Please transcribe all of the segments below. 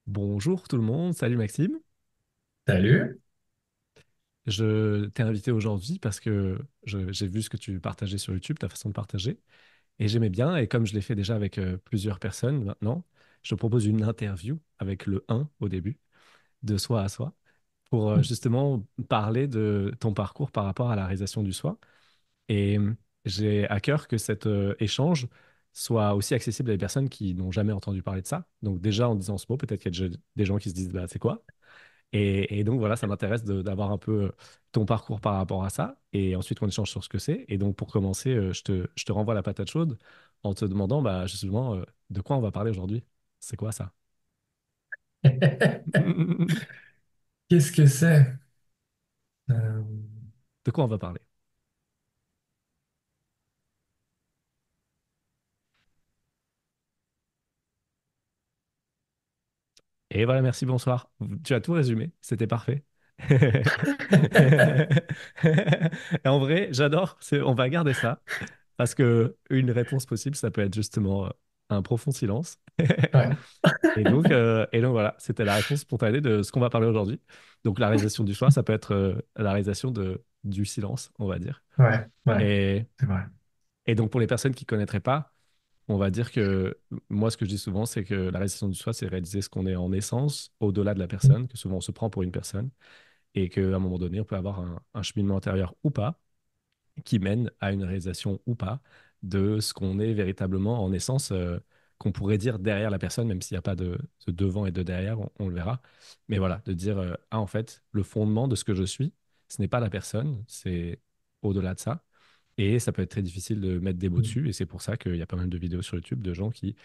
Bonjour tout le monde, salut Maxime. Salut. Je t'ai invité aujourd'hui parce que j'ai vu ce que tu partageais sur YouTube, ta façon de partager, et j'aimais bien, et comme je l'ai fait déjà avec plusieurs personnes maintenant, je te propose une interview avec le un au début, de soi à soi, pour justement parler de ton parcours par rapport à la réalisation du soi. Et j'ai à cœur que cet échange soit aussi accessible à des personnes qui n'ont jamais entendu parler de ça. Donc déjà en disant ce mot, peut-être qu'il y a déjà des gens qui se disent, bah, c'est quoi? Et donc voilà, ça m'intéresse d'avoir un peu ton parcours par rapport à ça, et ensuite qu'on échange sur ce que c'est. Et donc pour commencer, je te renvoie la patate chaude en te demandant bah, justement de quoi on va parler aujourd'hui. C'est quoi ça? Qu'est-ce que c'est? Euh, De quoi on va parler? Et voilà, merci, bonsoir. Tu as tout résumé, c'était parfait. Et en vrai, j'adore, on va garder ça, parce que une réponse possible, ça peut être justement un profond silence. ouais, Et donc voilà, c'était la réponse spontanée de ce qu'on va parler aujourd'hui. Donc la réalisation du choix, ça peut être la réalisation du silence, on va dire. ouais, Et, c'est vrai. et donc pour les personnes qui ne connaîtraient pas, on va dire que moi, ce que je dis souvent, c'est que la réalisation du soi, c'est réaliser ce qu'on est en essence, au-delà de la personne, que souvent on se prend pour une personne, et qu'à un moment donné, on peut avoir un cheminement intérieur ou pas, qui mène à une réalisation ou pas de ce qu'on est véritablement en essence, qu'on pourrait dire derrière la personne, même s'il n'y a pas de devant et de derrière, on le verra. Mais voilà, de dire, ah, en fait, le fondement de ce que je suis, ce n'est pas la personne, c'est au-delà de ça. Et ça peut être très difficile de mettre des mots dessus. Et c'est pour ça qu'il y a pas mal de vidéos sur YouTube de gens qui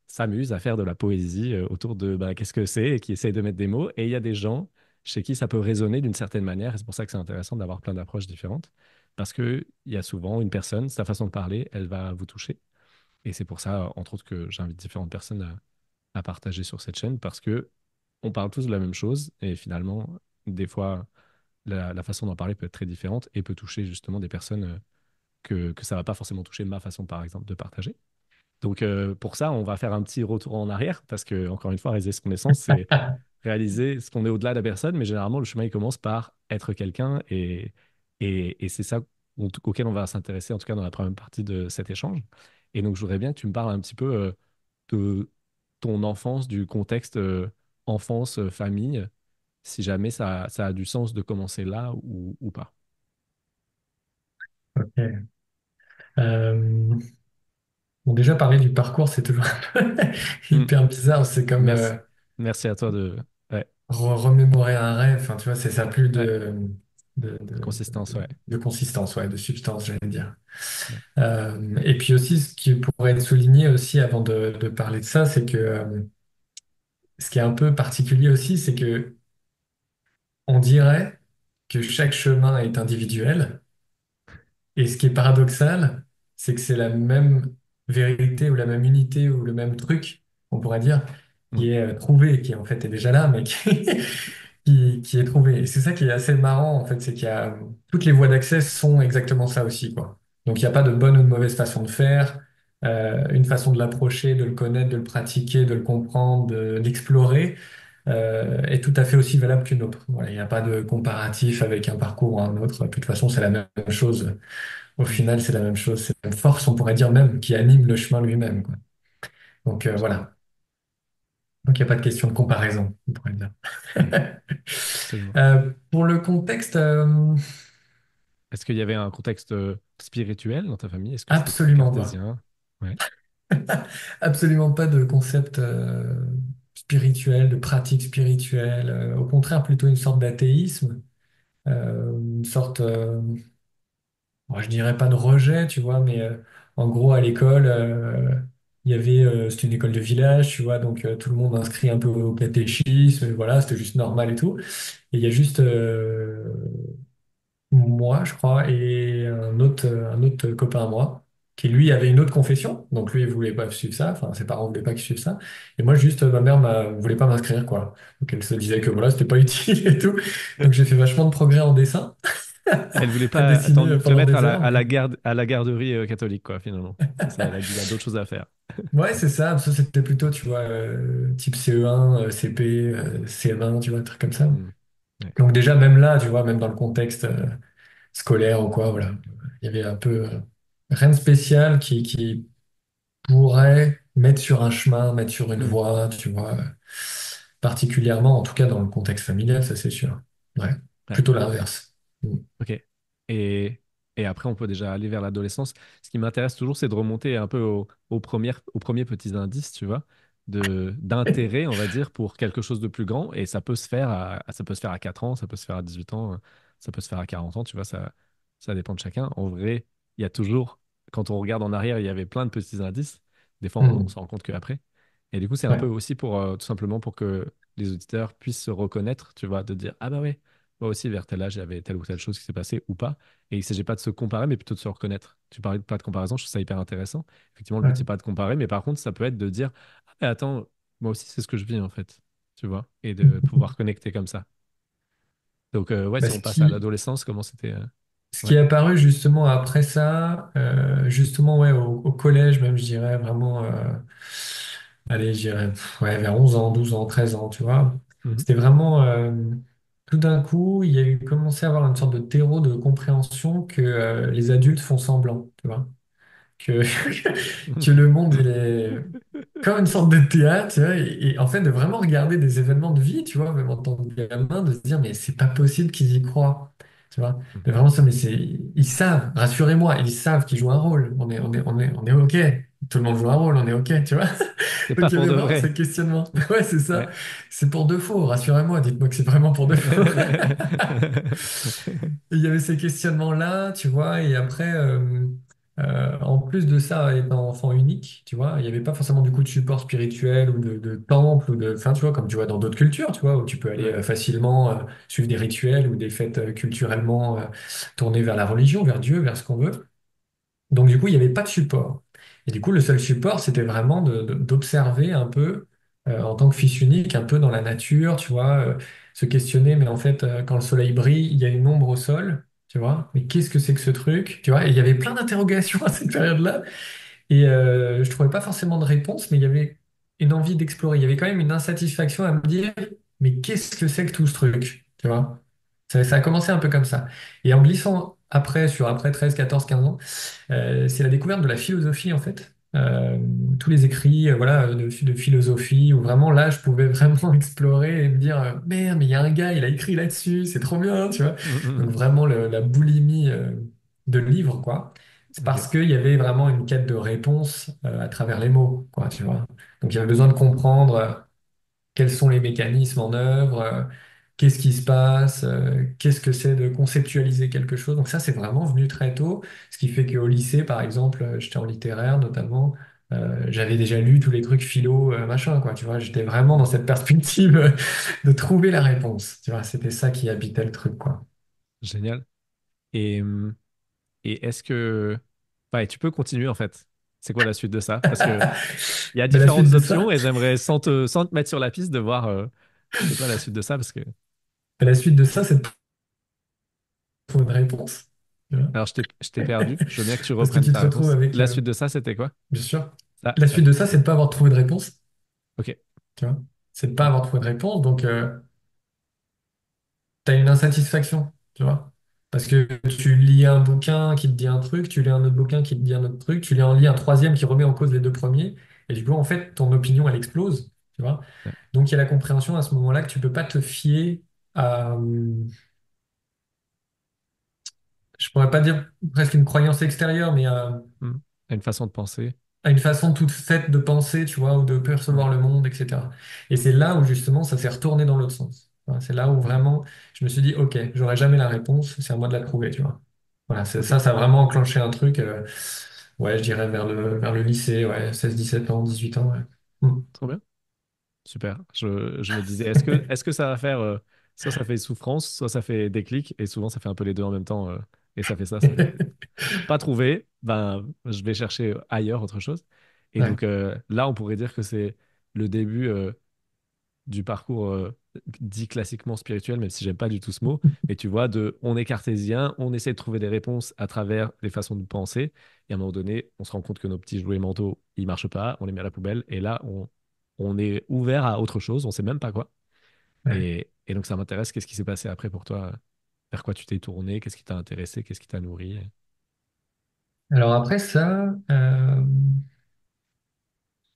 s'amusent à faire de la poésie autour de bah, qu'est-ce que c'est et qui essayent de mettre des mots. Et il y a des gens chez qui ça peut résonner d'une certaine manière. Et c'est pour ça que c'est intéressant d'avoir plein d'approches différentes. Parce qu'il y a souvent une personne, sa façon de parler, elle va vous toucher. Et c'est pour ça, entre autres, que j'invite différentes personnes à partager sur cette chaîne. Parce que on parle tous de la même chose. Et finalement, des fois, la façon d'en parler peut être très différente et peut toucher justement des personnes que ça va pas forcément toucher ma façon, par exemple, de partager. Donc, pour ça, on va faire un petit retour en arrière, parce que, encore une fois, réaliser son essence, c'est réaliser ce qu'on est au-delà de la personne, mais généralement, le chemin, il commence par être quelqu'un, et c'est ça auquel on va s'intéresser, en tout cas dans la première partie de cet échange. Et donc, je voudrais bien que tu me parles un petit peu de ton enfance, du contexte enfance, famille, si jamais ça a du sens de commencer là ou pas. Ok. Euh, bon, déjà, parler du parcours, c'est toujours un peu Hmm. hyper bizarre. C'est comme Merci. Merci à toi de... Ouais, remémorer un rêve. Enfin, tu vois, c'est ça a plus ouais. de, de, Consistance, ouais. de consistance, ouais, de substance, j'allais dire. Ouais. Et puis aussi, ce qui pourrait être souligné aussi avant de parler de ça, c'est que ce qui est un peu particulier aussi, c'est que on dirait que chaque chemin est individuel. Et ce qui est paradoxal, c'est que c'est la même vérité ou la même unité ou le même truc, on pourrait dire, Mm, qui est trouvé, qui en fait est déjà là, mais qui est trouvé. Et c'est ça qui est assez marrant, en fait, c'est qu'il y a toutes les voies d'accès sont exactement ça aussi, quoi. Donc il n'y a pas de bonne ou de mauvaise façon de faire, une façon de l'approcher, de le connaître, de le pratiquer, de le comprendre, d'explorer, est tout à fait aussi valable qu'une autre. Voilà, il n'y a pas de comparatif avec un parcours ou un autre. De toute façon, c'est la même chose. Au mm, final, c'est la même chose, c'est la même force, on pourrait dire même, qui anime le chemin lui-même, quoi. Donc absolument. voilà. Donc il n'y a pas de question de comparaison, on pourrait dire. Mm, absolument. Pour le contexte, Est-ce qu'il y avait un contexte spirituel dans ta famille? Est-ce que c'était très absolument pas. cartésien? Ouais. Absolument pas de concept spirituel, de pratique spirituelle. Au contraire, plutôt une sorte d'athéisme, une sorte, bon, je dirais pas de rejet, tu vois, mais en gros, à l'école, il y avait, c'était une école de village, tu vois, donc tout le monde inscrit un peu au catéchisme, et voilà, c'était juste normal et tout. Et il y a juste moi, je crois, et un autre copain à moi, qui lui avait une autre confession, donc lui, il voulait pas suivre ça, enfin, ses parents voulaient pas qu'il suive ça. Et moi, juste, ma mère voulait pas m'inscrire, quoi. Donc elle se disait que voilà, c'était pas utile et tout. Donc j'ai fait vachement de progrès en dessin. Elle voulait à pas dessiner te pendant mettre des heures. Mais... à la garderie catholique, quoi, finalement. C'est ça, elle a dit, il y a d'autres choses à faire. Ouais, c'est ça. Ça, c'était plutôt, tu vois, type CE1, CP, CM1, tu vois, un truc comme ça. Hmm. Ouais. Donc déjà, même là, tu vois, même dans le contexte scolaire ou quoi, voilà, il y avait un peu rien de spécial qui pourrait mettre sur un chemin, mettre sur une Hmm. voie, tu vois, particulièrement, en tout cas dans le contexte familial, ça c'est sûr. Ouais, Ouais. plutôt l'inverse. Mm. Ok. Et, et après, on peut déjà aller vers l'adolescence. Ce qui m'intéresse toujours, c'est de remonter un peu aux premiers petits indices, tu vois, d'intérêt, on va dire, pour quelque chose de plus grand. Et ça peut se faire ça peut se faire à 4 ans, ça peut se faire à 18 ans, ça peut se faire à 40 ans, tu vois, ça dépend de chacun. En vrai, il y a toujours, quand on regarde en arrière, il y avait plein de petits indices. Des fois, on Mm. s'en rend compte qu'après. Et du coup, c'est un peu Ouais, aussi pour, tout simplement pour que les auditeurs puissent se reconnaître, tu vois, de dire, ah bah ouais. Moi aussi, vers tel âge, il y avait telle ou telle chose qui s'est passée ou pas. Et il ne s'agit pas de se comparer, mais plutôt de se reconnaître. Tu parlais de pas de comparaison, je trouve ça hyper intéressant. Effectivement, le but, c'est ouais. pas de comparer, mais par contre, ça peut être de dire, ah, mais attends, moi aussi, c'est ce que je vis, en fait. Tu vois, et de pouvoir connecter comme ça. Donc, ouais, Bah, si on passe à l'adolescence, comment c'était ce qui ouais. est apparu justement après ça, justement, ouais, au collège même, je dirais vraiment, allez, je dirais, ouais, vers 11 ans, 12 ans, 13 ans, tu vois. Mhm. C'était vraiment, tout d'un coup, il y a eu commencé à avoir une sorte de terreau de compréhension que les adultes font semblant, tu vois. Que, que le monde, il est comme une sorte de théâtre, tu vois, et en fait, de vraiment regarder des événements de vie, tu vois, même en tant que gamin, de se dire, mais c'est pas possible qu'ils y croient, tu vois. Mhm. Mais vraiment, ça, mais c'est, ils savent, rassurez-moi, ils savent qu'ils jouent un rôle. On est OK. Tout le monde joue un rôle, on est OK, tu vois. C'est pas Donc, il y pour avait de vraiment ce vrai. questionnement. Ouais, c'est ça. Ouais. C'est pour de faux, rassurez-moi, dites-moi que c'est vraiment pour de faux. Et il y avait ces questionnements-là, tu vois, et après, en plus de ça, étant enfant unique, tu vois, il n'y avait pas forcément du coup de support spirituel ou de temple, ou de, enfin, tu vois, comme tu vois dans d'autres cultures, tu vois, où tu peux aller Ouais. facilement suivre des rituels ou des fêtes culturellement tournées vers la religion, vers Dieu, vers ce qu'on veut. Donc du coup, il n'y avait pas de support. Et du coup, le seul support, c'était vraiment d'observer un peu, en tant que fils unique, un peu dans la nature, tu vois, se questionner, mais en fait, quand le soleil brille, il y a une ombre au sol, tu vois, mais qu'est-ce que c'est que ce truc, tu vois, et il y avait plein d'interrogations à cette période-là, et je trouvais pas forcément de réponse, mais il y avait une envie d'explorer, il y avait quand même une insatisfaction à me dire, mais qu'est-ce que c'est que tout ce truc, tu vois? Ça a commencé un peu comme ça. Et en glissant après, sur après 13, 14, 15 ans, c'est la découverte de la philosophie en fait. Tous les écrits voilà, de philosophie où vraiment là je pouvais vraiment explorer et me dire merde mais il y a un gars il a écrit là-dessus c'est trop bien tu vois donc Mhm. vraiment la boulimie de livres quoi c'est Ok. parce qu'il y avait vraiment une quête de réponse à travers les mots quoi tu vois donc il y avait besoin de comprendre quels sont les mécanismes en œuvre, qu'est-ce qui se passe, qu'est-ce que c'est de conceptualiser quelque chose. Donc ça, c'est vraiment venu très tôt, ce qui fait qu'au lycée, par exemple, j'étais en littéraire notamment, j'avais déjà lu tous les trucs philo, machin, quoi, tu vois, j'étais vraiment dans cette perspective de trouver la réponse, tu vois, c'était ça qui habitait le truc, quoi. Génial. Et, et est-ce que... Ouais, tu peux continuer, en fait. C'est quoi la suite de ça? Parce que il y a Mais la suite différentes de options ça, et j'aimerais, sans te mettre sur la piste, de voir c'est quoi la suite de ça. Parce que... la suite de ça, c'est de trouver une réponse, tu vois. Alors, je t'ai perdu. Je veux bien que tu Parce que reprennes tu te ta retrouves réponse. avec, La suite de ça, c'était quoi? bien sûr, Ah, la suite de ça, c'est de pas avoir trouvé de réponse. ok. Tu vois, c'est de pas Hmm. avoir trouvé de réponse, donc tu as une insatisfaction, tu vois. Parce que tu lis un bouquin qui te dit un truc, tu lis un autre bouquin qui te dit un autre truc, lis un troisième qui remet en cause les deux premiers, et du coup, en fait, ton opinion, elle explose, tu vois. Ouais. Donc, il y a la compréhension à ce moment-là que tu peux pas te fier à, je pourrais pas dire presque une croyance extérieure, mais Hmm. Une façon de penser. à une façon toute faite de penser, tu vois, ou de Hmm. percevoir le monde, etc. Et c'est là où justement ça s'est retourné dans l'autre sens. Voilà, c'est là où vraiment je me suis dit, ok, j'aurai jamais la réponse, c'est à moi de la trouver, tu vois. Voilà, Ok. ça a vraiment enclenché un truc, ouais, je dirais vers le lycée, ouais, 16, 17 ans, 18 ans, ouais. Mm. Trop bien. Super. Je me disais, est-ce que ça va faire, soit ça fait souffrance, soit ça fait déclic, et souvent ça fait un peu les deux en même temps, et ça fait ça, c'est pas trouvé, ben je vais chercher ailleurs autre chose. Et Ouais. donc là, on pourrait dire que c'est le début du parcours dit classiquement spirituel, même si j'aime pas du tout ce mot, mais tu vois, on est cartésien, on essaie de trouver des réponses à travers les façons de penser, et à un moment donné, on se rend compte que nos petits jouets mentaux, ils marchent pas, on les met à la poubelle, et là, on est ouvert à autre chose, on sait même pas quoi. Ouais. Et donc ça m'intéresse, qu'est-ce qui s'est passé après pour toi? Vers quoi tu t'es tourné? Qu'est-ce qui t'a intéressé? Qu'est-ce qui t'a nourri? Alors après ça,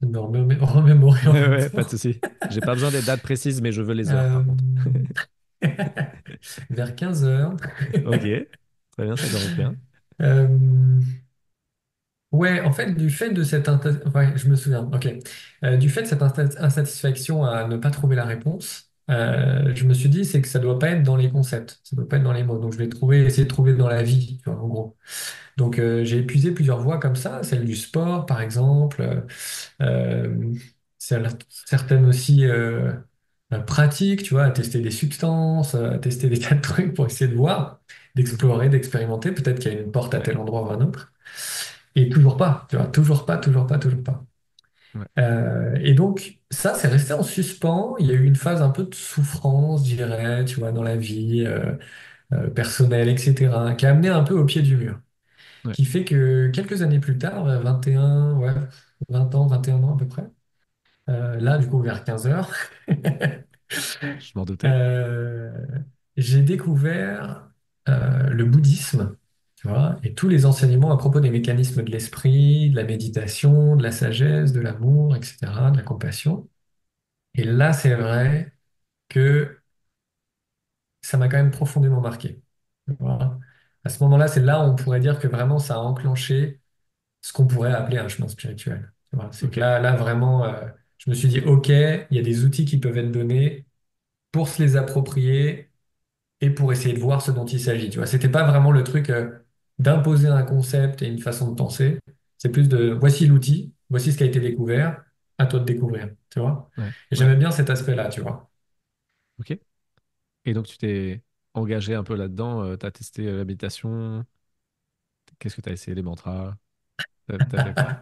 je me remémorer en Ouais, même ouais, pas de temps. souci. J'ai pas besoin des dates précises, mais je veux les heures Euh, par contre. vers 15 heures. Ok, très bien, ça commence bien. Euh, ouais, en fait, du fait de ouais, je me souviens, ok. Du fait de cette insatisfaction à ne pas trouver la réponse, je me suis dit, c'est que ça doit pas être dans les concepts, ça doit pas être dans les mots. Donc, je vais essayer de trouver dans la vie, tu vois, en gros. Donc, j'ai épuisé plusieurs voies comme ça, celle du sport, par exemple, euh, certaines aussi pratiques, tu vois, à tester des substances, à tester des tas de trucs pour essayer de voir, Mhm. d'explorer, d'expérimenter. Peut-être qu'il y a une porte à Ouais, tel endroit ou un autre. Et toujours pas, tu vois, toujours pas, toujours pas, toujours pas. ouais, Et donc, ça, c'est resté en suspens. Il y a eu une phase un peu de souffrance, je dirais, tu vois, dans la vie personnelle, etc., qui a amené un peu au pied du mur. ouais. Qui fait que quelques années plus tard, vers 21, ouais, 20 ans, 21 ans à peu près, là, du coup, vers 15 heures, Je m'en doutais. euh, j'ai découvert le bouddhisme, tu vois, et tous les enseignements à propos des mécanismes de l'esprit, de la méditation, de la sagesse, de l'amour, etc., de la compassion. Et là, c'est vrai que ça m'a quand même profondément marqué. Tu vois. À ce moment-là, c'est là où on pourrait dire que vraiment ça a enclenché ce qu'on pourrait appeler un chemin spirituel. Tu vois. C'est que Ok, là vraiment, je me suis dit, OK, il y a des outils qui peuvent être donnés pour se les approprier et pour essayer de voir ce dont il s'agit. Tu vois, c'était pas vraiment le truc d'imposer un concept et une façon de penser. C'est plus de voici l'outil, voici ce qui a été découvert, à toi de découvrir. Tu vois. ouais, Et ouais, j'aimais bien cet aspect-là, tu vois. ok. Et donc tu t'es engagé un peu là-dedans, tu as testé la méditation, qu'est-ce que tu as essayé, les mantras, t'as fait quoi?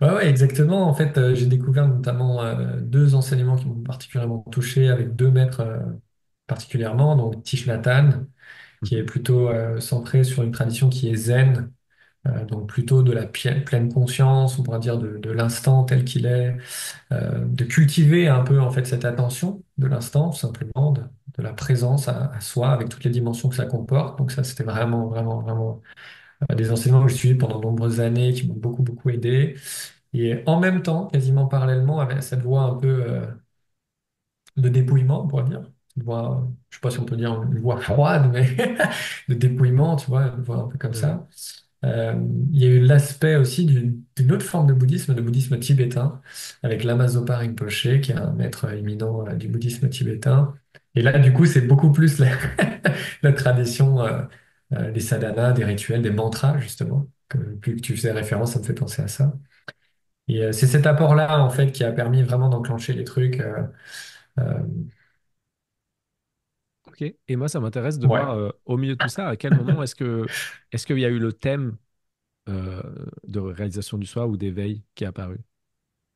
Ouais, ouais, exactement. En fait, j'ai découvert notamment deux enseignements qui m'ont particulièrement touché avec deux maîtres particulièrement. Donc, Thich Nhat Hanh, qui est Mhm. plutôt centré sur une tradition qui est zen, donc plutôt de la pleine conscience, on pourrait dire de l'instant tel qu'il est, de cultiver un peu en fait cette attention de l'instant, tout simplement, de la présence à soi avec toutes les dimensions que ça comporte. Donc ça, c'était vraiment, vraiment, vraiment des enseignements que j'ai suivis pendant de nombreuses années, qui m'ont beaucoup, beaucoup aidé. Et en même temps, quasiment parallèlement, avec cette voie un peu de dépouillement, on pourrait dire. Une voie, je sais pas si on peut dire une voie froide, mais de dépouillement, tu vois, une voie un peu comme Ouais, ça. Euh, il y a eu l'aspect aussi d'une autre forme de bouddhisme tibétain, avec Lama Zopa Rinpoche, qui est un maître éminent du bouddhisme tibétain. Et là, du coup, c'est beaucoup plus la, la tradition des sadhanas, des rituels, des mantras, justement. Plus que tu faisais référence, ça me fait penser à ça. Et c'est cet apport-là, en fait, qui a permis vraiment d'enclencher les trucs. Euh, ok. Et moi, ça m'intéresse de ouais. voir au milieu de tout ça, à quel moment est-ce qu'il y a eu le thème euh, de réalisation du soi ou d'éveil qui est apparu?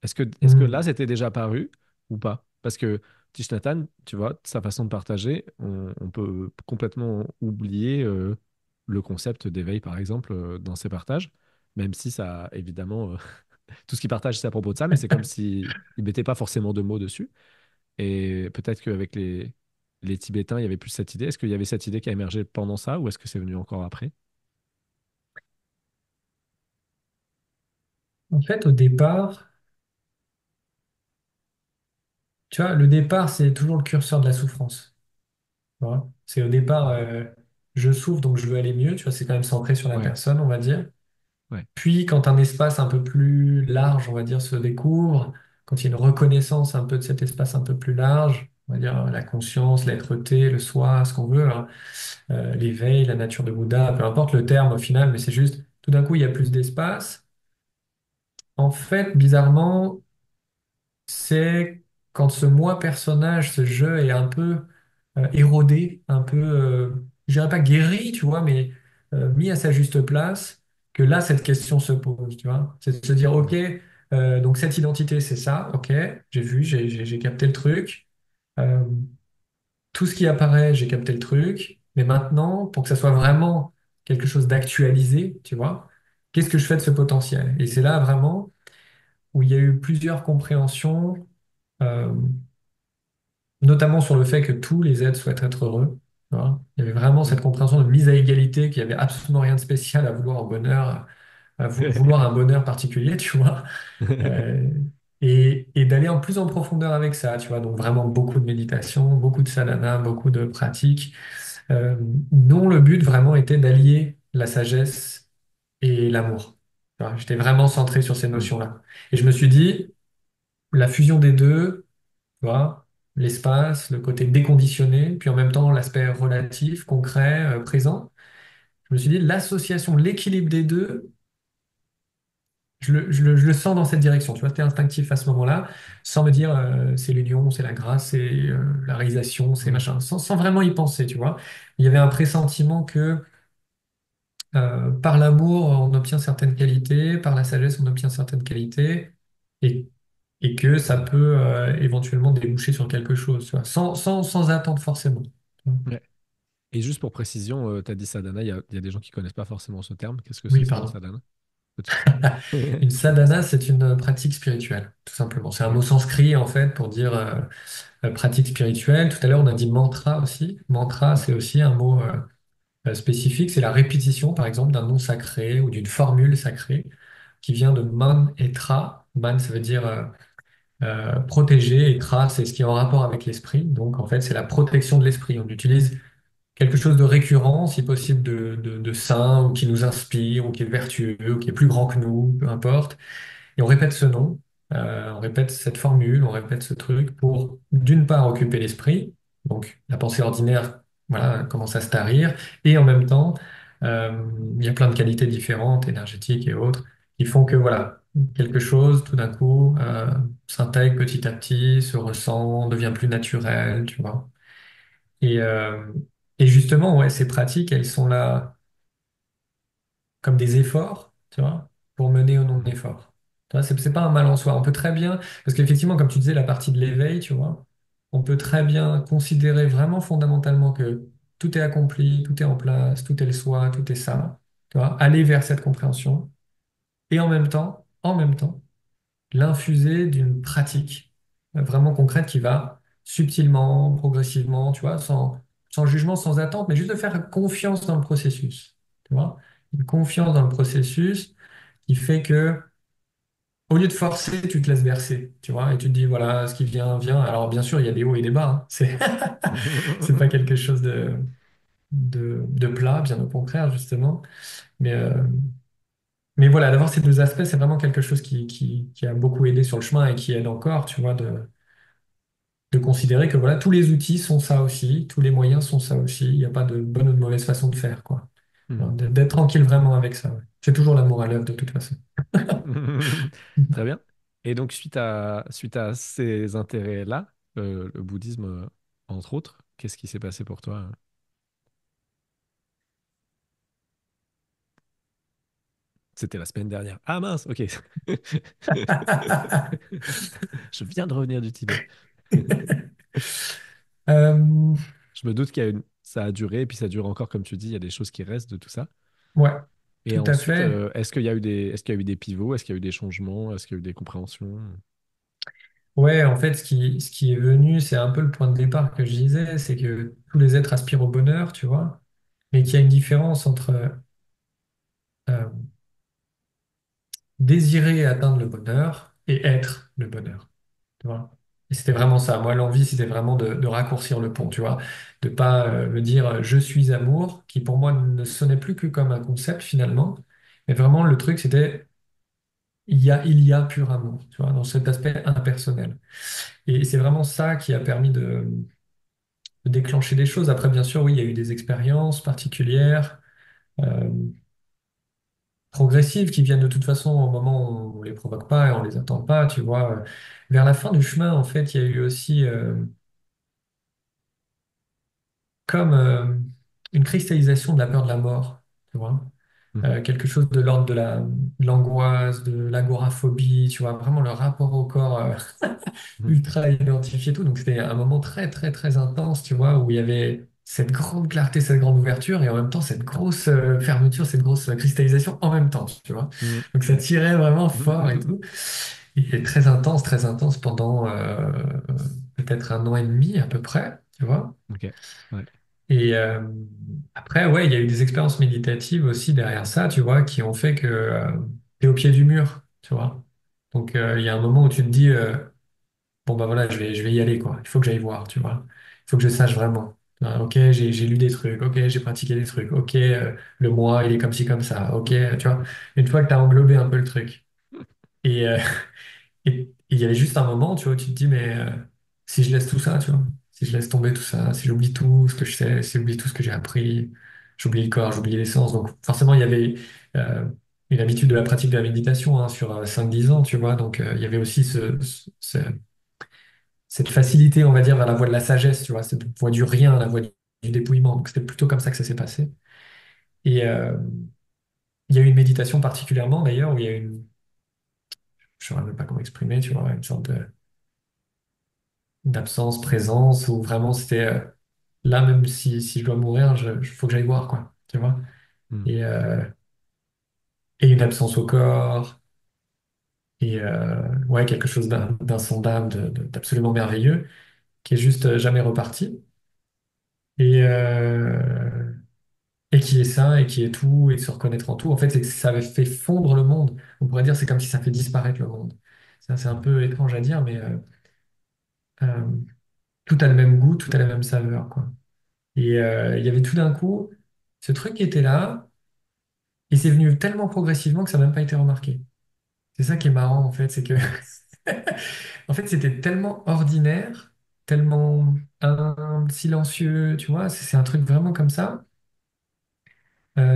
Est-ce que là, Hmm. c'était déjà apparu ou pas? Parce que Thich Nhat Hanh, tu vois, sa façon de partager, on peut complètement oublier le concept d'éveil, par exemple, dans ses partages, même si ça, évidemment, tout ce qu'il partage, c'est à propos de ça, mais c'est comme s'il ne mettait pas forcément de mots dessus. Et peut-être qu'avec les Tibétains, il y avait plus cette idée. Est-ce qu'il y avait cette idée qui a émergé pendant ça ou est-ce que c'est venu encore après? En fait, au départ, tu vois, le départ, c'est toujours le curseur de la souffrance. Tu vois. C'est au départ, je souffre, donc je veux aller mieux. Tu vois, c'est quand même centré sur la Ouais, personne, on va dire. ouais, Puis, quand un espace un peu plus large, on va dire, se découvre, quand il y a une reconnaissance un peu de cet espace un peu plus large, on va dire la conscience, l'être-té, le soi, ce qu'on veut, hein, l'éveil, la nature de Bouddha, peu importe le terme au final, mais c'est juste, tout d'un coup, il y a plus d'espace. En fait, bizarrement, c'est quand ce moi personnage, ce jeu est un peu érodé, un peu, je dirais pas guéri, tu vois, mais mis à sa juste place, que là, cette question se pose, tu vois. C'est de se dire, OK, ouais, Donc cette identité, c'est ça, ok, j'ai vu, j'ai capté le truc. Euh, tout ce qui apparaît, j'ai capté le truc. Mais maintenant, pour que ça soit vraiment quelque chose d'actualisé, tu vois, qu'est-ce que je fais de ce potentiel? Et c'est là vraiment où il y a eu plusieurs compréhensions, euh, notamment sur le fait que tous les êtres souhaitent être heureux. Tu vois. Il y avait vraiment cette Mm. compréhension de mise à égalité, qu'il n'y avait absolument rien de spécial à vouloir un bonheur, vouloir un bonheur particulier, tu vois. Euh, et d'aller en plus en profondeur avec ça, tu vois. Donc vraiment beaucoup de méditation, beaucoup de sadhana, beaucoup de pratiques, euh, dont le but vraiment était d'allier la sagesse et l'amour. Tu vois, j'étais vraiment centré sur ces Mm. notions-là. Et je me suis dit, la fusion des deux, tu vois, l'espace, le côté déconditionné, puis en même temps l'aspect relatif, concret, présent. Je me suis dit, l'association, l'équilibre des deux, je le sens dans cette direction. Tu vois, c'était instinctif à ce moment-là, sans me dire c'est l'union, c'est la grâce, c'est la réalisation, c'est Mm. machin, sans vraiment y penser, tu vois. Il y avait un pressentiment que par l'amour, on obtient certaines qualités, par la sagesse, on obtient certaines qualités, et, et que ça peut éventuellement déboucher sur quelque chose, tu vois, sans attendre forcément. Ouais. Et juste pour précision, tu as dit sadhana, il y a des gens qui connaissent pas forcément ce terme. Qu'est-ce que Oui, c'est une pardon. sadhana? Pas de souci. Une Je fais ça. sadhana, c'est une pratique spirituelle, tout simplement. C'est un Ok. mot sanskrit, en fait, pour dire pratique spirituelle. Tout à l'heure, on a dit mantra aussi. Mantra, Mm. c'est aussi un mot spécifique. C'est la répétition, par exemple, d'un nom sacré ou d'une formule sacrée qui vient de man et tra. Man, ça veut dire protéger, et tra, c'est ce qui est en rapport avec l'esprit. Donc, en fait, c'est la protection de l'esprit. On utilise quelque chose de récurrent, si possible de sain, ou qui nous inspire, ou qui est vertueux, ou qui est plus grand que nous, peu importe. Et on répète ce nom, on répète cette formule, on répète ce truc pour, d'une part, occuper l'esprit, donc la pensée ordinaire, voilà, commence à se tarir, et en même temps, il y a plein de qualités différentes, énergétiques et autres, qui font que, voilà, quelque chose, tout d'un coup, s'intègre petit à petit, se ressent, devient plus naturel, tu vois. Et, euh, et justement, ouais, ces pratiques, elles sont là comme des efforts, tu vois, pour mener au Mhm. non-effort. Tu vois, c'est pas un mal en soi. On peut très bien, parce qu'effectivement, comme tu disais, la partie de l'éveil, tu vois, on peut très bien considérer vraiment fondamentalement que tout est accompli, tout est en place, tout est le soi, tout est ça, tu vois, aller vers cette compréhension, et en même temps, l'infuser d'une pratique vraiment concrète qui va subtilement, progressivement, tu vois, sans jugement, sans attente, mais juste de faire confiance dans le processus, tu vois, une confiance dans le processus qui fait que, au lieu de forcer, tu te laisses bercer, tu vois, et tu te dis, voilà, ce qui vient, vient. Alors, bien sûr, il y a des hauts et des bas, hein. C'est pas quelque chose de plat, bien au contraire, justement. Mais, euh, mais voilà, d'avoir ces deux aspects, c'est vraiment quelque chose qui a beaucoup aidé sur le chemin et qui aide encore, tu vois, de considérer que voilà, tous les outils sont ça aussi, tous les moyens sont ça aussi. Il n'y a pas de bonne ou de mauvaise façon de faire, quoi. Voilà, Mhm. d'être tranquille vraiment avec ça. Ouais. C'est toujours l'amour à l'œuvre de toute façon. Très bien. Et donc, suite à ces intérêts-là, le bouddhisme, entre autres, qu'est-ce qui s'est passé pour toi? C'était la semaine dernière. Ah mince, ok. Je viens de revenir du Tibet. Euh, Je me doute ça a duré, et puis ça dure encore, comme tu dis, il y a des choses qui restent de tout ça. ouais, Et tout à ensuite, fait. est-ce qu'il y a eu des pivots? Est-ce qu'il y a eu des changements? Est-ce qu'il y a eu des compréhensions? Ouais, en fait, ce qui est venu, c'est un peu le point de départ que je disais, c'est que tous les êtres aspirent au bonheur, tu vois, mais qu'il y a une différence entre euh, désirer atteindre le bonheur et être le bonheur. Tu vois. Et c'était vraiment ça. Moi, l'envie, c'était vraiment de raccourcir le pont, tu vois, de pas me dire je suis amour, qui pour moi ne sonnait plus que comme un concept finalement, mais vraiment le truc, c'était il y a pur amour, tu vois, dans cet aspect impersonnel. Et c'est vraiment ça qui a permis de déclencher des choses. Après, bien sûr, oui, il y a eu des expériences particulières, euh, progressives, qui viennent de toute façon au moment où on les provoque pas et on les attend pas, tu vois. Vers la fin du chemin, en fait, il y a eu aussi comme une cristallisation de la peur de la mort, tu vois. Mhm. quelque chose de l'ordre de l'angoisse, de l'agoraphobie, tu vois, vraiment le rapport au corps Mhm. ultra identifié et tout. Donc c'était un moment très très très intense, tu vois, où il y avait cette grande clarté, cette grande ouverture et en même temps cette grosse fermeture, cette grosse cristallisation en même temps, tu vois. Mhm. Donc ça Ouais. tirait vraiment fort et tout. Et très intense pendant peut-être un an et demi à peu près, tu vois. Ok. Ouais. Et après, ouais, il y a eu des expériences méditatives aussi derrière ça, tu vois, qui ont fait que tu es au pied du mur, tu vois. Donc il y a un moment où tu te dis, bon bah voilà, je vais y aller, quoi. Il faut que j'aille voir, tu vois. Il faut que je sache vraiment. Ok, j'ai lu des trucs, ok, j'ai pratiqué des trucs, ok, le moi, il est comme ci, comme ça, ok, tu vois. Une fois que tu as englobé un peu le truc. Et et il y avait juste un moment, tu vois, où tu te dis, mais si je laisse tout ça, tu vois, si je laisse tomber tout ça, si j'oublie tout ce que je sais, si j'oublie tout ce que j'ai appris, j'oublie le corps, j'oublie l'essence. Donc forcément, il y avait euh, une habitude de la pratique de la méditation sur 5-10 ans, tu vois. Donc il y avait aussi cette facilité, on va dire, vers la voie de la sagesse, tu vois, cette voie du rien, la voie du dépouillement. Donc c'était plutôt comme ça que ça s'est passé. Et il y a eu une méditation particulièrement, d'ailleurs, où il y a eu une, je ne sais même pas comment exprimer, tu vois, une sorte d'absence, présence, où vraiment c'était là, même si je dois mourir, faut que j'aille voir, quoi, tu vois. Mhm. Et, et une absence au corps, et ouais, quelque chose d'insondable, d'absolument merveilleux, qui est juste jamais reparti, et, et qui est ça, et qui est tout, et de se reconnaître en tout. En fait, c'est que ça avait fait fondre le monde. On pourrait dire c'est comme si ça fait disparaître le monde. Ça, c'est un peu étrange à dire, mais euh, tout a le même goût, tout a la même saveur, quoi. Et il y avait tout d'un coup ce truc qui était là. Et c'est venu tellement progressivement que ça n'a même pas été remarqué. C'est ça qui est marrant, en fait, c'est que, en fait, c'était tellement ordinaire, tellement humble, silencieux, tu vois, c'est un truc vraiment comme ça,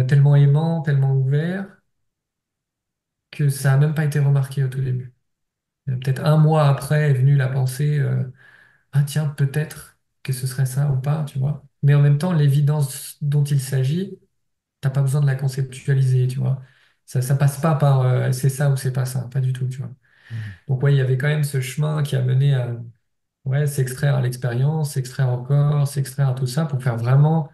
tellement aimant, tellement ouvert, que ça n'a même pas été remarqué au tout début. Peut-être un mois après est venue la pensée, ah tiens, peut-être que ce serait ça ou pas, tu vois. Mais en même temps, l'évidence dont il s'agit, t'as pas besoin de la conceptualiser, tu vois. Ça passe pas par c'est ça ou c'est pas ça, pas du tout, tu vois. Mhm. Donc ouais, il y avait quand même ce chemin qui a mené à ouais, s'extraire à l'expérience, s'extraire au corps, s'extraire à tout ça pour faire vraiment,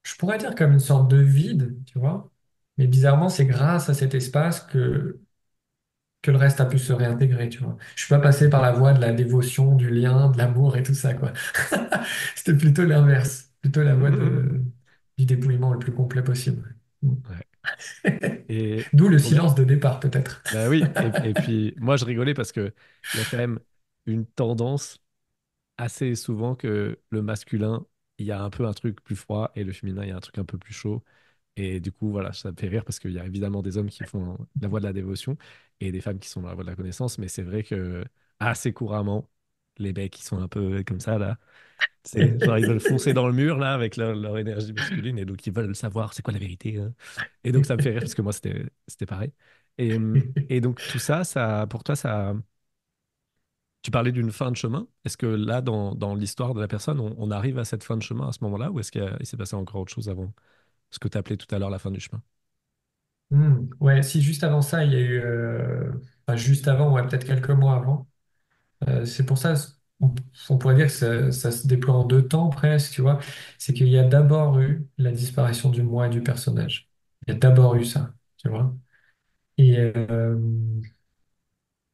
je pourrais dire comme une sorte de vide, tu vois. Mais bizarrement, c'est grâce à cet espace que le reste a pu se réintégrer, tu vois. Je suis pas passé par la voie de la dévotion, du lien, de l'amour et tout ça, quoi. C'était plutôt l'inverse, plutôt la voie du dépouillement le plus complet possible. Ouais. Et D'où le trop bien. silence de départ, peut-être. Bah oui, et puis moi je rigolais parce que il y a quand même une tendance assez souvent que le masculin, il y a un peu un truc plus froid et le féminin, il y a un truc un peu plus chaud. Et du coup, voilà, ça me fait rire parce qu'il y a évidemment des hommes qui font la voie de la dévotion et des femmes qui sont dans la voie de la connaissance, mais c'est vrai que assez couramment, les mecs qui sont un peu comme ça, là, c'est genre ils veulent foncer dans le mur, là, avec leur énergie masculine et donc ils veulent savoir c'est quoi la vérité, hein. Et donc ça me fait rire parce que moi, c'était pareil. Et donc tout ça, pour toi, ça. Tu parlais d'une fin de chemin. Est-ce que là, dans l'histoire de la personne, on arrive à cette fin de chemin à ce moment-là, ou est-ce qu'il s'est passé encore autre chose avant? Ce que tu appelais tout à l'heure la fin du chemin. Ouais, si juste avant ça, il y a eu, enfin, juste avant, ouais, peut-être quelques mois avant. C'est pour ça, on pourrait dire que ça se déploie en deux temps presque, tu vois. C'est qu'il y a d'abord eu la disparition du moi et du personnage. Il y a d'abord eu ça, tu vois. Et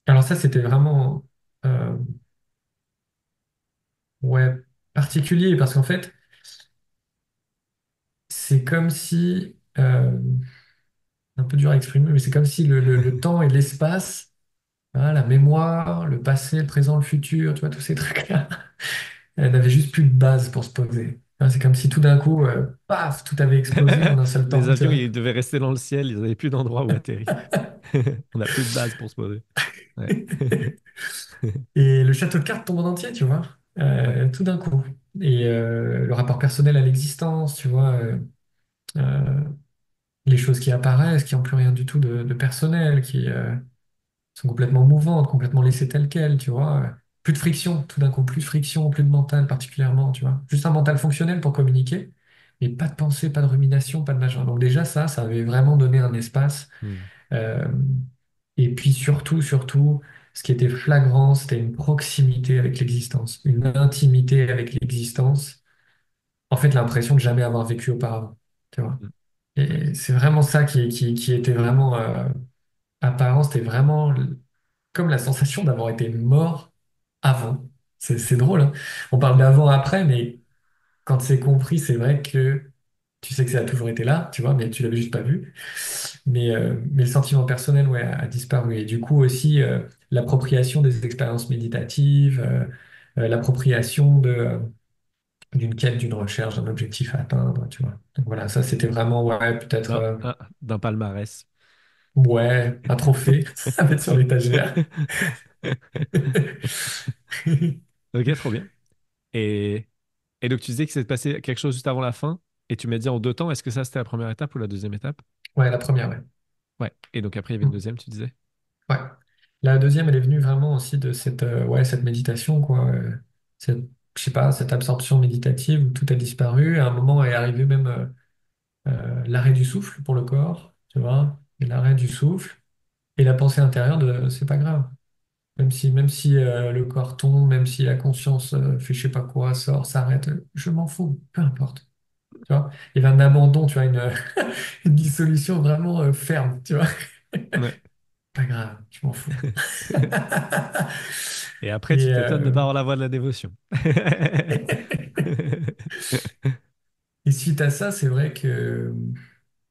alors ça, c'était vraiment euh, ouais, particulier parce qu'en fait, c'est comme si, un peu dur à exprimer, mais c'est comme si le temps et l'espace, hein, la mémoire, le passé, le présent, le futur, tu vois, tous ces trucs-là, elle n'avait juste plus de base pour se poser. Hein, c'est comme si tout d'un coup, paf, tout avait explosé en un seul Les temps, tu avions, vois. ils devaient rester dans le ciel, ils n'avaient plus d'endroit où atterrir. On n'a plus de base pour se poser. Ouais. Et le château de cartes tombe en entier, tu vois, Ouais. tout d'un coup. Et le rapport personnel à l'existence, tu vois, euh, les choses qui apparaissent, qui n'ont plus rien du tout de personnel, qui sont complètement mouvantes, complètement laissées telles quelles, tu vois. Plus de friction, tout d'un coup, plus de friction, plus de mental particulièrement, tu vois. Juste un mental fonctionnel pour communiquer, et pas de pensée, pas de rumination, pas de machin. Donc déjà ça avait vraiment donné un espace. Hmm. Euh, et puis surtout, ce qui était flagrant, c'était une proximité avec l'existence, une intimité avec l'existence. En fait, l'impression de jamais avoir vécu auparavant. Tu vois. Hmm. Ouais. Et c'est vraiment ça qui était vraiment apparent. C'était vraiment comme la sensation d'avoir été mort avant. C'est drôle, hein. On parle d'avant-après, mais quand c'est compris, c'est vrai que tu sais que ça a toujours été là, tu vois, mais tu l'avais juste pas vu. Mais le sentiment personnel, ouais, a disparu. Et du coup aussi, l'appropriation des expériences méditatives, l'appropriation d'une quête, d'une recherche, d'un objectif à atteindre, tu vois. Donc voilà, ça c'était vraiment, ouais, peut-être, D'un palmarès. ouais, un trophée à mettre sur l'étagère. Ok, trop bien. Et, et donc tu disais que s'est passé quelque chose juste avant la fin, et tu m'as dit en deux temps, est-ce que ça c'était la première étape ou la deuxième étape? Ouais, la première, ouais. Ouais. Et donc après il y avait une deuxième, tu disais? Ouais. La deuxième, elle est venue vraiment aussi de ouais, cette méditation, quoi. Cette, je sais pas, cette absorption méditative où tout a disparu. À un moment est arrivé même l'arrêt du souffle pour le corps, tu vois, et l'arrêt du souffle et la pensée intérieure de c'est pas grave. Même si le corps tombe, même si la conscience fait je sais pas quoi, sort, s'arrête, je m'en fous, peu importe. Tu vois, il y avait un abandon, tu vois, une dissolution vraiment ferme, tu vois. Ouais. Pas grave, je m'en fous. Et après tu Et, t'étonnes de ne pas avoir la voix de la dévotion. et suite à ça, c'est vrai que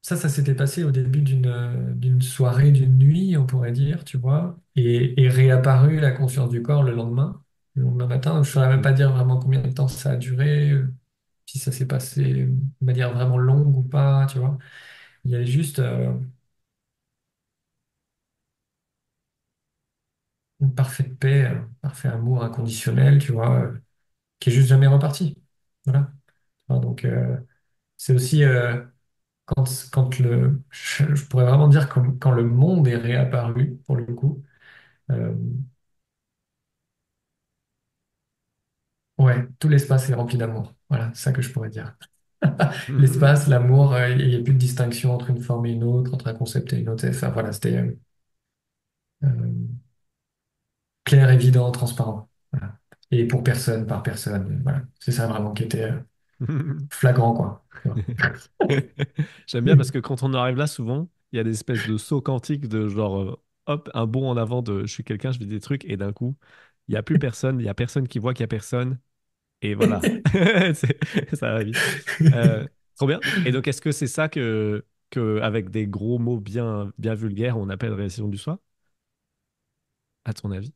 ça s'était passé au début d'une soirée, d'une nuit, on pourrait dire, tu vois, et réapparu la conscience du corps le lendemain matin. Je ne saurais même pas dire vraiment combien de temps ça a duré, si ça s'est passé de manière vraiment longue ou pas, tu vois. Il y avait juste une parfaite paix, un parfait amour inconditionnel, tu vois, qui est juste jamais reparti. Voilà. Enfin, donc, c'est aussi quand je pourrais vraiment dire quand le monde est réapparu, pour le coup. euh, Ouais, tout l'espace est rempli d'amour. Voilà, c'est ça que je pourrais dire. L'espace, l'amour, il n'y a plus de distinction entre une forme et une autre, entre un concept et une autre. Enfin, voilà, c'était clair, évident, transparent. Voilà. Et pour personne, par personne. Voilà. C'est ça vraiment qui était flagrant, quoi. Tu vois. J'aime bien parce que quand on arrive là, souvent, il y a des espèces de sauts quantiques de genre, hop, un bond en avant de je suis quelqu'un, je fais des trucs, et d'un coup, il n'y a plus personne, il n'y a personne qui voit qu'il n'y a personne, et voilà. Ça va vite. Trop bien. Et donc, est-ce que c'est ça avec des gros mots bien vulgaires, on appelle réalisation du soi, à ton avis?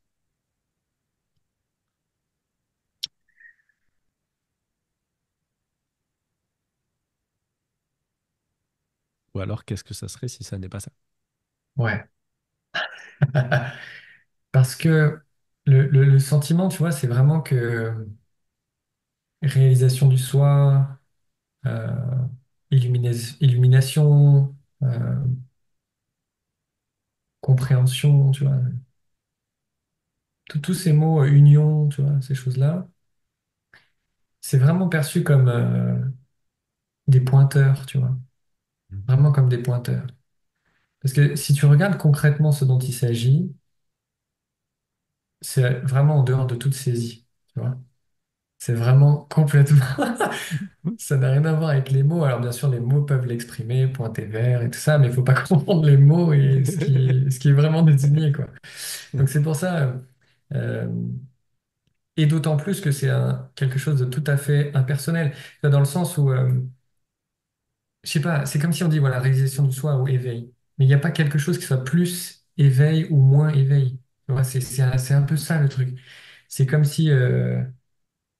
Ou alors, qu'est-ce que ça serait si ça n'est pas ça? Ouais. Parce que le sentiment, tu vois, c'est vraiment que réalisation du soi, euh, illumination, compréhension, tu vois, tous ces mots, union, tu vois, ces choses-là, c'est vraiment perçu comme des pointeurs, tu vois, vraiment comme des pointeurs. Parce que si tu regardes concrètement ce dont il s'agit, c'est vraiment en dehors de toute saisie, tu vois. C'est vraiment complètement. Ça n'a rien à voir avec les mots. Alors bien sûr, les mots peuvent l'exprimer, pointer vers et tout ça, mais il faut pas confondre les mots et ce qui est vraiment désigné, quoi. Donc c'est pour ça, euh, et d'autant plus que c'est quelque chose de tout à fait impersonnel, dans le sens où, je sais pas, c'est comme si on dit, voilà, réalisation du soi ou éveil, mais il n'y a pas quelque chose qui soit plus éveil ou moins éveil. Tu vois, c'est un peu ça le truc. C'est comme si, je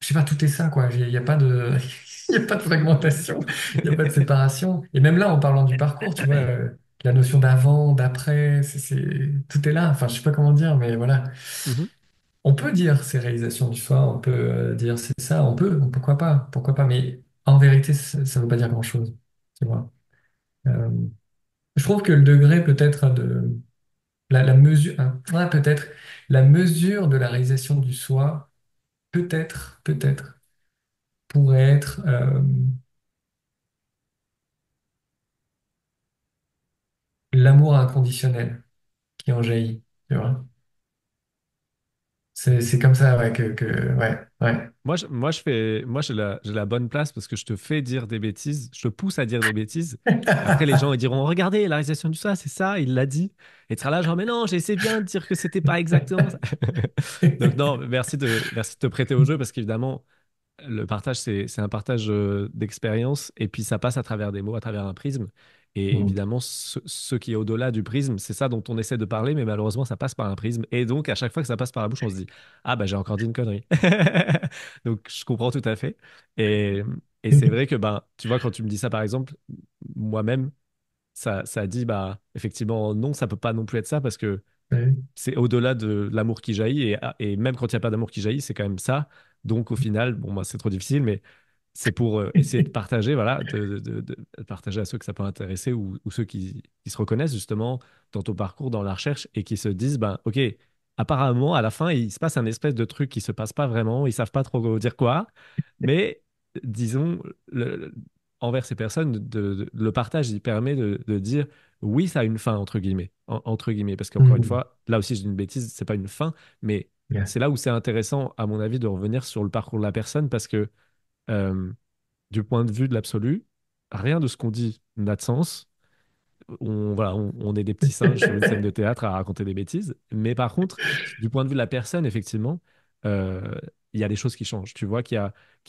sais pas, tout est ça, quoi. Il n'y a pas de, il y a pas de fragmentation, il n'y a pas de séparation. Et même là, en parlant du parcours, tu vois, la notion d'avant, d'après, tout est là. Enfin, je sais pas comment dire, mais voilà. Mhm. On peut dire c'est réalisations du soi, on peut dire c'est ça, pourquoi pas. Mais en vérité, ça ne veut pas dire grand-chose, tu vois. Euh, je trouve que le degré peut-être la mesure, ouais, peut-être la mesure de la réalisation du soi, peut-être pourrait être l'amour inconditionnel qui en jaillit, tu vois. C'est comme ça, ouais, ouais, ouais. Moi, j'ai la bonne place parce que je te fais dire des bêtises, je te pousse à dire des bêtises. Et après, les gens, ils diront, regardez, la réalisation du ça, c'est ça, il l'a dit. Et tu seras là, genre, mais non, j'ai essayé bien de dire que c'était pas exactement ça. Donc, non, merci de te prêter au jeu parce qu'évidemment, le partage, c'est un partage d'expérience et puis ça passe à travers des mots, à travers un prisme. Et Mm. évidemment, ce qui est au-delà du prisme, c'est ça dont on essaie de parler, mais malheureusement, ça passe par un prisme. Et donc, à chaque fois que ça passe par la bouche, on se dit, ah bah j'ai encore dit une connerie. Donc, je comprends tout à fait. Et, et c'est vrai que, ben, tu vois, quand tu me dis ça, par exemple, moi-même, ça dit, bah, effectivement, non, ça peut pas non plus être ça parce que Ouais. c'est au-delà de l'amour qui jaillit. Et même quand il n'y a pas d'amour qui jaillit, c'est quand même ça. Donc, au final, bon, moi, c'est trop difficile, mais c'est pour essayer de partager, voilà, de partager à ceux que ça peut intéresser ou ceux qui se reconnaissent justement dans ton parcours, dans la recherche et qui se disent, ben, OK, apparemment, à la fin, il se passe un espèce de truc qui se passe pas vraiment, ils savent pas trop dire quoi, mais disons, le- envers ces personnes, le partage, il permet de dire, oui, ça a une fin, entre guillemets, entre guillemets, parce qu'encore une Mm. fois, là aussi, je dis une bêtise, c'est pas une fin, mais Yeah. c'est là où c'est intéressant, à mon avis, de revenir sur le parcours de la personne parce que euh, du point de vue de l'absolu, rien de ce qu'on dit n'a de sens. Voilà, on est des petits singes sur une scène de théâtre à raconter des bêtises. Mais par contre, du point de vue de la personne, effectivement, euh, il y a des choses qui changent. Tu vois qu'il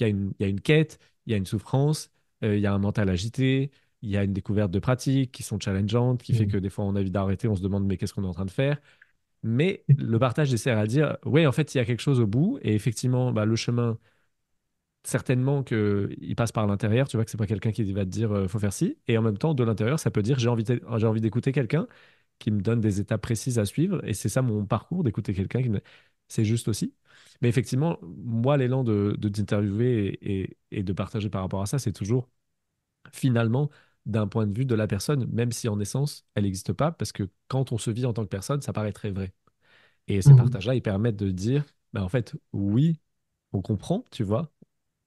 y a une quête, il y a une souffrance, il y a un mental agité, il y a une découverte de pratiques qui sont challengeantes, qui fait que Mm. des fois on a envie d'arrêter, on se demande mais qu'est-ce qu'on est en train de faire? Mais le partage sert à dire, ouais, en fait, il y a quelque chose au bout, et effectivement, bah, le chemin, certainement qu'il passe par l'intérieur, tu vois que c'est pas quelqu'un qui va te dire faut faire ci, et en même temps, de l'intérieur, ça peut dire j'ai envie d'écouter quelqu'un qui me donne des étapes précises à suivre, et c'est ça mon parcours, d'écouter quelqu'un C'est juste aussi. Mais effectivement, moi, l'élan de t'interviewer et de partager par rapport à ça, c'est toujours finalement d'un point de vue de la personne, même si en essence, elle n'existe pas, parce que quand on se vit en tant que personne, ça paraît très vrai. Et ces Mm. partages-là, ils permettent de dire, bah, en fait, oui, on comprend, tu vois,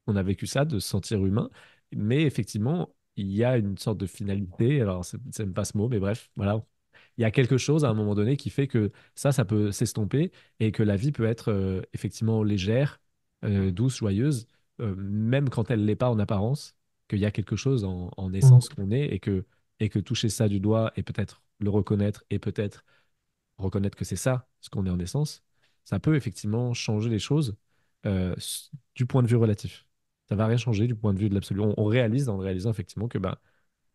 on a vécu ça, de se sentir humain, mais effectivement, il y a une sorte de finalité, alors c'est même pas ce mot, mais bref, voilà. Il y a quelque chose à un moment donné qui fait que ça peut s'estomper et que la vie peut être effectivement légère, douce, joyeuse, même quand elle l'est pas en apparence, qu'il y a quelque chose en essence Mm. qu'on est et que toucher ça du doigt et peut-être le reconnaître et peut-être reconnaître que c'est ça, ce qu'on est en essence, ça peut effectivement changer les choses du point de vue relatif. Ça va rien changer du point de vue de l'absolu. On réalise en le réalisant effectivement que bah,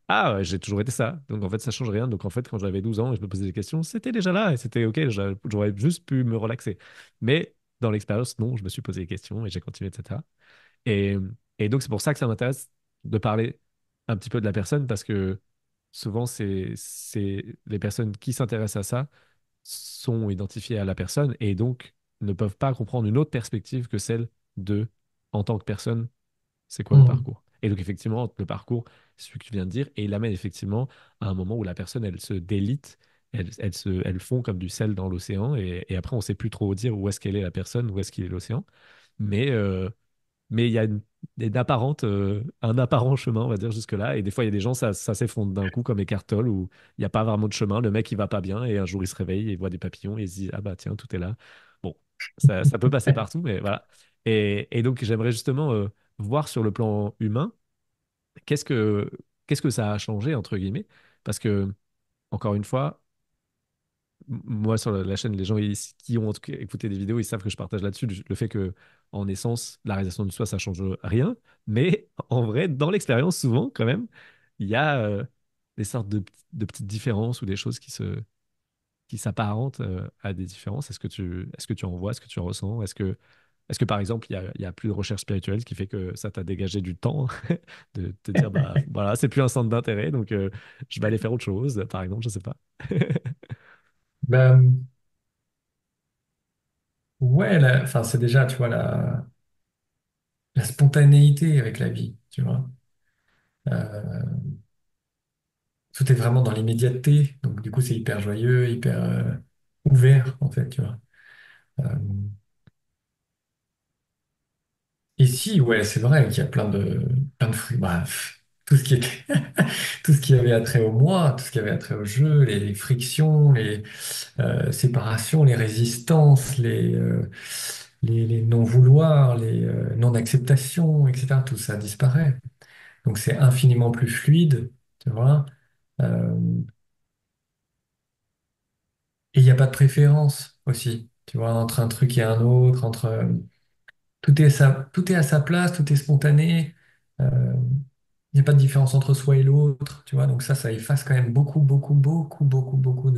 ah, ouais, j'ai toujours été ça. Donc en fait, ça change rien. Donc en fait, quand j'avais 12 ans et je me posais des questions, c'était déjà là et c'était OK. J'aurais juste pu me relaxer. Mais dans l'expérience, non, je me suis posé des questions et j'ai continué, etc. Et, et donc, c'est pour ça que ça m'intéresse de parler un petit peu de la personne parce que souvent, c'est les personnes qui s'intéressent à ça sont identifiées à la personne et donc ne peuvent pas comprendre une autre perspective que celle de, en tant que personne, c'est quoi le Mm. parcours. Et donc, effectivement, le parcours, c'est ce que tu viens de dire, et il amène effectivement à un moment où la personne, elle se délite, elle fond comme du sel dans l'océan, et après, on ne sait plus trop dire où est-ce qu'elle est la personne, où est-ce qu'il est l'océan. Mais, mais il y a un apparent chemin, on va dire, jusque-là. Et des fois, il y a des gens, ça s'effondre d'un coup, comme Eckhart Tolle, où il n'y a pas vraiment de chemin. Le mec, il va pas bien, et un jour, il se réveille, et il voit des papillons, et il se dit, ah bah tiens, tout est là. Bon, ça peut passer partout, mais voilà. Et donc, j'aimerais justement voir sur le plan humain, qu'est-ce que, qu'est-ce que ça a changé, entre guillemets. Parce que, encore une fois, moi, sur la chaîne, les gens qui ont en tout cas écouté des vidéos, ils savent que je partage là-dessus le fait que, en essence, la réalisation du soi, ça change rien. Mais en vrai, dans l'expérience, souvent, quand même, il y a des sortes de petites différences ou des choses qui s'apparentent à des différences. Est-ce que tu en vois? Est-ce que tu en ressens? Est-ce que, par exemple, il y a plus de recherche spirituelle, ce qui fait que ça t'a dégagé du temps de te dire, bah voilà, c'est plus un centre d'intérêt, donc je vais aller faire autre chose, par exemple, je sais pas. Ben, ouais, enfin, c'est déjà, tu vois, la spontanéité avec la vie, tu vois. Euh, Tout est vraiment dans l'immédiateté, donc du coup, c'est hyper joyeux, hyper ouvert, en fait, tu vois. Euh, et si, ouais, c'est vrai qu'il y a plein de fruits. Bah, tout ce qui est, tout ce qui avait attrait au moi, tout ce qui avait attrait au jeu, les frictions, les séparations, les résistances, les non-vouloirs, les non-acceptations, etc. Tout ça disparaît. Donc c'est infiniment plus fluide, tu vois. Euh, et il n'y a pas de préférence aussi, tu vois, entre un truc et un autre, tout est à sa place, tout est spontané. Euh, Il n'y a pas de différence entre soi et l'autre, tu vois. Donc ça efface quand même beaucoup, beaucoup, beaucoup, beaucoup, beaucoup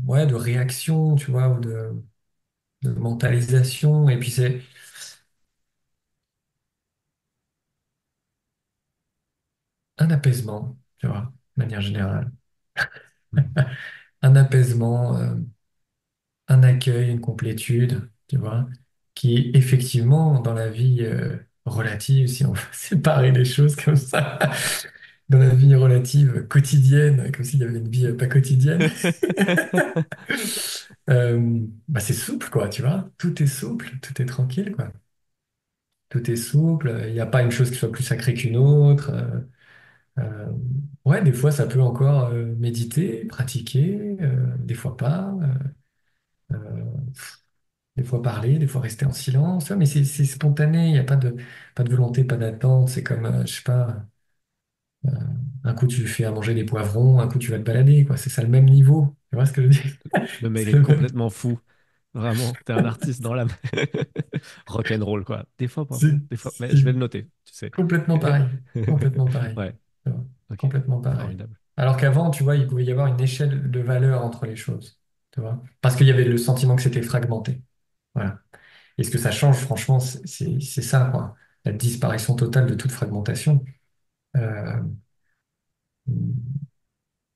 ouais, de réactions, tu vois, ou de mentalisation. Et puis c'est un apaisement, tu vois, de manière générale. Mm. Un apaisement, un accueil, une complétude, tu vois, qui effectivement, dans la vie relative, si on veut séparer les choses comme ça, dans la vie relative quotidienne, comme s'il y avait une vie pas quotidienne, bah c'est souple, quoi, tu vois. Tout est souple, tout est tranquille, quoi. Tout est souple, il n'y a pas une chose qui soit plus sacrée qu'une autre. Euh, ouais, des fois, ça peut encore méditer, pratiquer, des fois pas. Des fois parler, des fois rester en silence. Tu vois, mais c'est spontané, il n'y a pas de volonté, pas d'attente. C'est comme, je sais pas, un coup tu fais à manger des poivrons, un coup tu vas te balader, quoi. C'est ça le même niveau. Tu vois ce que je veux dire? Le mail C'est est le même. complètement fou. Vraiment, t'es un artiste dans l'âme. Rock'n'roll, quoi. Des fois C'est poivron, des fois. Mais c'est je vais le noter, tu sais. complètement pareil. Complètement pareil. Ouais, Tu vois, ok. complètement pareil. Formidable. Alors qu'avant, tu vois, il pouvait y avoir une échelle de valeur entre les choses. Tu vois? Parce qu'il y avait le sentiment que c'était fragmenté. Voilà. Et ce que ça change, franchement, c'est ça, quoi. La disparition totale de toute fragmentation. Euh,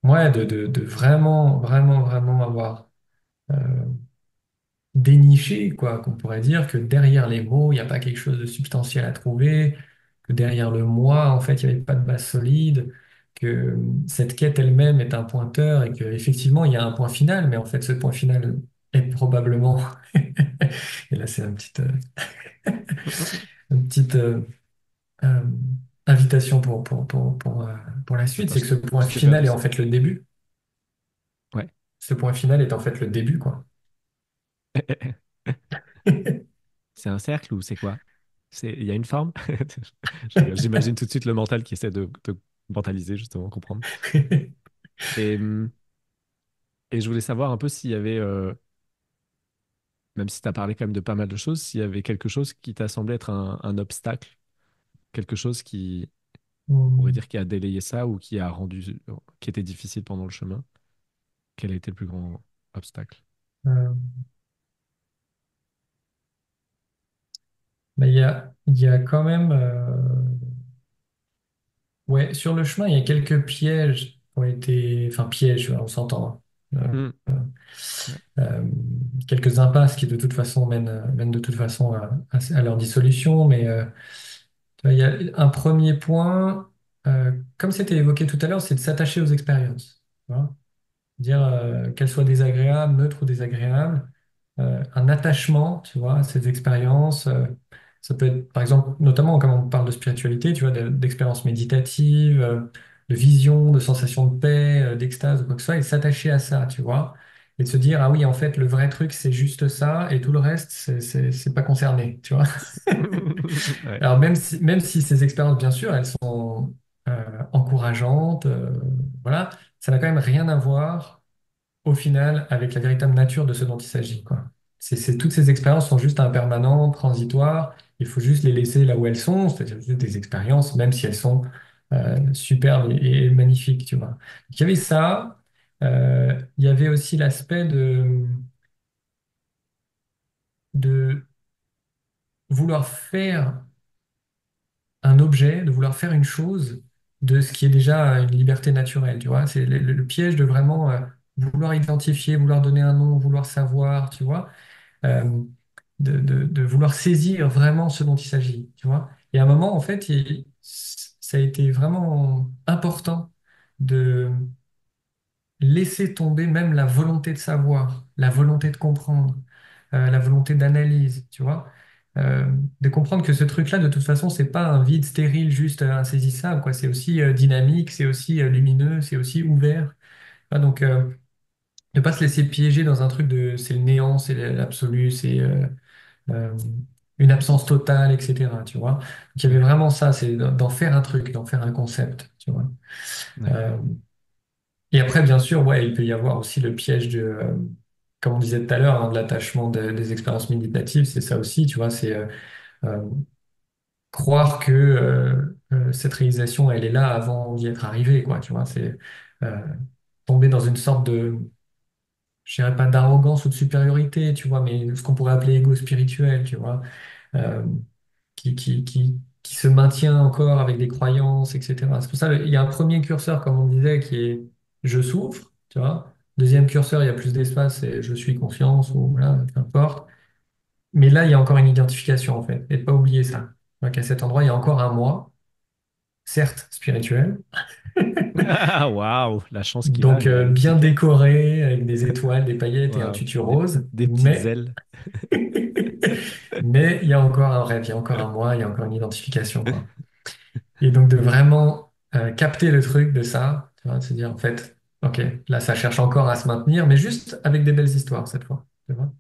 ouais, de vraiment, vraiment, vraiment avoir euh, déniché, quoi, qu'on pourrait dire que derrière les mots, il n'y a pas quelque chose de substantiel à trouver, que derrière le moi, en fait, il n'y avait pas de base solide, que cette quête elle-même est un pointeur et qu'effectivement, il y a un point final, mais en fait, ce point final est probablement, et là, c'est une petite euh, invitation pour la suite, Attends, c'est que ce point je t'ai perdu, final est en c'est quoi? fait le début. Ouais. Ce point final est en fait le début, quoi. C'est un cercle ou c'est quoi? Il y a une forme? Je rigole. J'imagine tout de suite le mental qui essaie de mentaliser, justement, comprendre. Et, et je voulais savoir un peu s'il y avait, même si tu as parlé quand même de pas mal de choses, s'il y avait quelque chose qui t'a semblé être un obstacle, quelque chose qui, on pourrait Hum, dire, qui a délayé ça ou qui a rendu, qui était difficile pendant le chemin. Quel a été le plus grand obstacle? euh, mais il y a quand même, ouais, sur le chemin, il y a quelques pièges qui ont été, enfin pièges, on s'entend, hein. Hmm, ouais. Euh, quelques impasses qui de toute façon mènent de toute façon à leur dissolution, mais tu vois, il y a un premier point, comme c'était évoqué tout à l'heure, c'est de s'attacher aux expériences. Tu vois. Dire qu'elles soient désagréables, neutres ou désagréables, un attachement, tu vois, à ces expériences. Ça peut être, par exemple, notamment quand on parle de spiritualité, tu vois, d'expériences méditatives, de vision, de sensations de paix, d'extase ou quoi que ce soit, et s'attacher à ça, tu vois, et de se dire, ah oui, en fait, le vrai truc, c'est juste ça, et tout le reste, c'est pas concerné, tu vois. Ouais. Alors, même si ces expériences, bien sûr, elles sont encourageantes, voilà, ça n'a quand même rien à voir au final avec la véritable nature de ce dont il s'agit, quoi. Toutes ces expériences sont juste impermanentes, transitoires. Il faut juste les laisser là où elles sont, c'est-à-dire juste des expériences, même si elles sont superbes et magnifiques, tu vois. Donc, il y avait ça. Il y avait aussi l'aspect de vouloir faire un objet, de vouloir faire une chose de ce qui est déjà une liberté naturelle, tu vois. C'est le piège de vraiment vouloir identifier, vouloir donner un nom, vouloir savoir, tu vois. euh, de vouloir saisir vraiment ce dont il s'agit, tu vois. Et à un moment, en fait, ça a été vraiment important de laisser tomber même la volonté de savoir, la volonté de comprendre, la volonté d'analyse, tu vois. euh, de comprendre que ce truc-là, de toute façon, c'est pas un vide stérile juste insaisissable, quoi. C'est aussi dynamique, c'est aussi lumineux, c'est aussi ouvert. Ah, donc, ne pas se laisser piéger dans un truc de c'est le néant, c'est l'absolu, c'est euh, une absence totale, etc. Tu vois? Donc, il y avait Ouais, vraiment ça, c'est d'en faire un truc, d'en faire un concept, tu vois? ouais, Euh, et après, bien sûr, ouais, il peut y avoir aussi le piège de, comme on disait tout à l'heure, hein, de l'attachement des expériences méditatives, c'est ça aussi, tu vois, c'est euh, croire que cette réalisation, elle est là avant d'y être arrivé, quoi, tu vois, c'est euh, tomber dans une sorte de, je dirais pas d'arrogance ou de supériorité, tu vois, mais ce qu'on pourrait appeler ego spirituel, tu vois, euh, qui se maintient encore avec des croyances, etc. C'est pour ça qu'il y a un premier curseur, comme on disait, qui est je souffre, tu vois. Deuxième curseur, il y a plus d'espace, c'est je suis conscience, ou voilà, peu importe. Mais là, il y a encore une identification, en fait. Et de pas oublier ça. Donc, à cet endroit, il y a encore un moi, certes spirituel, Ah, waouh, la chance qu'il a, donc lui, bien l'étiquette. décoré, avec des étoiles, des paillettes et un Waouh, tutu rose, des petites mais ailes. mais il y a encore un rêve, il y a encore un moi, il y a encore une identification, quoi. Et donc de vraiment capter le truc de ça, tu vois, de se dire en fait, ok, là ça cherche encore à se maintenir, mais juste avec des belles histoires cette fois, tu vois.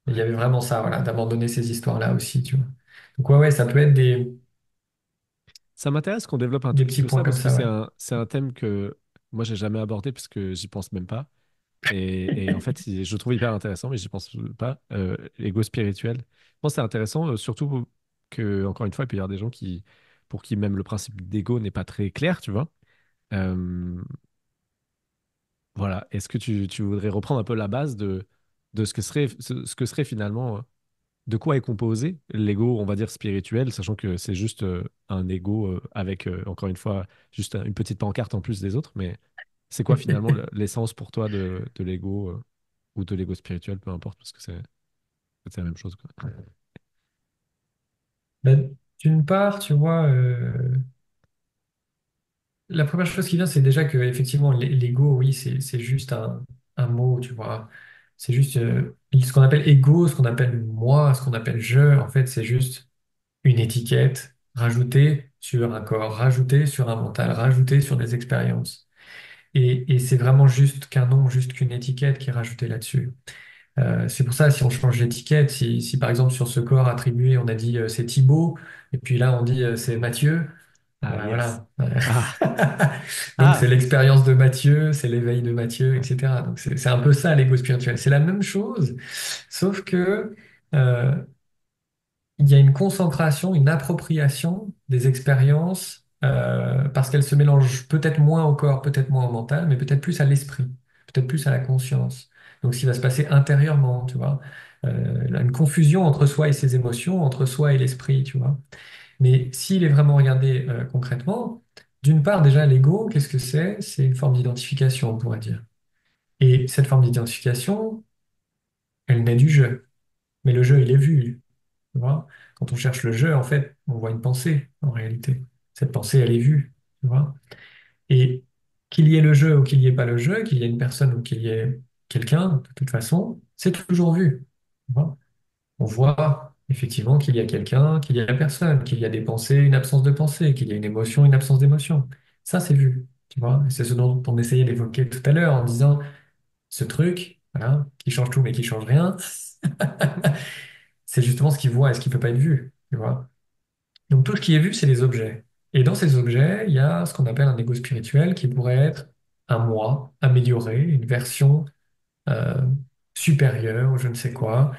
Et il y avait vraiment ça, voilà, d'abandonner ces histoires-là aussi, tu vois. Donc ouais, ça peut être Ça m'intéresse qu'on développe un tout des petit petits peu points ça comme parce que ça, ouais. c'est un thème que moi j'ai jamais abordé parce que j'y pense même pas. Et en fait, je le trouve hyper intéressant, mais j'y pense pas. L'ego spirituel. Je pense que c'est intéressant, surtout que, encore une fois, il peut y avoir des gens pour qui même le principe d'ego n'est pas très clair, tu vois. Euh, voilà. Est-ce que tu voudrais reprendre un peu la base de ce que serait finalement, de quoi est composé l'ego, on va dire spirituel, sachant que c'est juste un ego avec, encore une fois, juste une petite pancarte en plus des autres, mais c'est quoi finalement l'essence pour toi de l'ego ou de l'ego spirituel, peu importe, parce que c'est la même chose, quoi. Ben, d'une part, tu vois, la première chose qui vient, c'est déjà que effectivement, l'ego, oui, c'est juste un mot, tu vois. C'est juste ce qu'on appelle ego, ce qu'on appelle moi, ce qu'on appelle je, en fait, c'est juste une étiquette rajoutée sur un corps, rajoutée sur un mental, rajoutée sur des expériences. Et c'est vraiment juste qu'un nom, juste qu'une étiquette qui est rajoutée là-dessus. C'est pour ça, si on change d'étiquette, si par exemple sur ce corps attribué, on a dit c'est Thibaut, et puis là on dit c'est Mathieu, Ah, ben yes. voilà. Ah, Donc c'est ah, l'expérience de Mathieu, c'est l'éveil de Mathieu, etc. Donc c'est un peu ça l'ego spirituel. C'est la même chose, sauf que euh, il y a une concentration, une appropriation des expériences parce qu'elles se mélangent peut-être moins au corps, peut-être moins au mental, mais peut-être plus à l'esprit, peut-être plus à la conscience. Donc, ce qui va se passer intérieurement, tu vois. Une confusion entre soi et ses émotions, entre soi et l'esprit, tu vois. Mais s'il est vraiment regardé concrètement, d'une part, déjà, l'ego, qu'est-ce que c'est? C'est une forme d'identification, on pourrait dire. Et cette forme d'identification, elle naît du jeu. Mais le jeu, il est vu. Tu vois? Quand on cherche le jeu, en fait, on voit une pensée, en réalité. Cette pensée, elle est vue. Tu vois? Et qu'il y ait le jeu ou qu'il n'y ait pas le jeu, qu'il y ait une personne ou qu'il y ait quelqu'un, de toute façon, c'est toujours vu. Tu vois? On voit effectivement qu'il y a quelqu'un, qu'il y a personne, qu'il y a des pensées, une absence de pensée, qu'il y a une émotion, une absence d'émotion. Ça, c'est vu. Tu vois? Et c'est ce dont on essayait d'évoquer tout à l'heure en disant ce truc, voilà, qui change tout mais qui change rien, c'est justement ce qu'il voit et ce qui peut pas être vu. Tu vois? Donc tout ce qui est vu, c'est les objets. Et dans ces objets, il y a ce qu'on appelle un ego spirituel qui pourrait être un moi amélioré, une version euh, supérieure ou je ne sais quoi,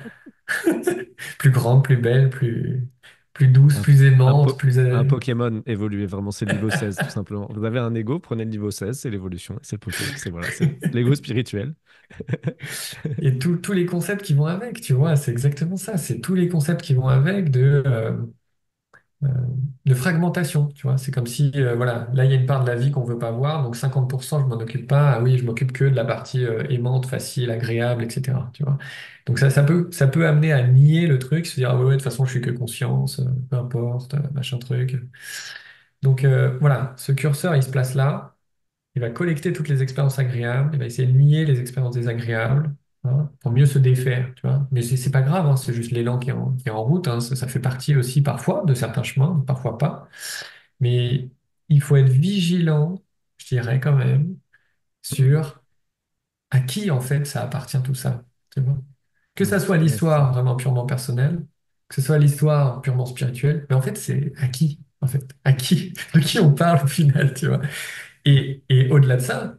plus grande, plus belle, plus douce, un, plus un, aimante, plus... un Pokémon évolué, vraiment, c'est le niveau 16, tout simplement. Vous avez un ego, prenez le niveau 16, c'est l'évolution, c'est le Pokémon, c'est voilà, c'est l'ego spirituel. Et tous les concepts qui vont avec, tu vois, c'est exactement ça. C'est tous les concepts qui vont avec euh, de fragmentation, tu vois. C'est comme si, voilà, là, il y a une part de la vie qu'on veut pas voir, donc 50%, je m'en occupe pas. Ah oui, je m'occupe que de la partie aimante, facile, agréable, etc. Tu vois. Donc ça peut amener à nier le truc, se dire, ah ouais, ouais, de toute façon, je suis que conscience, peu importe, machin truc. Donc voilà, ce curseur, il se place là, il va collecter toutes les expériences agréables, il va essayer de nier les expériences désagréables, hein, pour mieux se défaire, tu vois. Mais c'est pas grave, hein, c'est juste l'élan qui est en route, hein, ça fait partie aussi parfois de certains chemins, parfois pas. Mais il faut être vigilant, je dirais quand même, sur à qui en fait ça appartient tout ça. Tu vois. Que ça soit Ouais, c'est ça. l'histoire vraiment purement personnelle, que ce soit l'histoire purement spirituelle, mais en fait c'est à qui, en fait, à qui, de qui on parle au final, tu vois. Et au-delà de ça,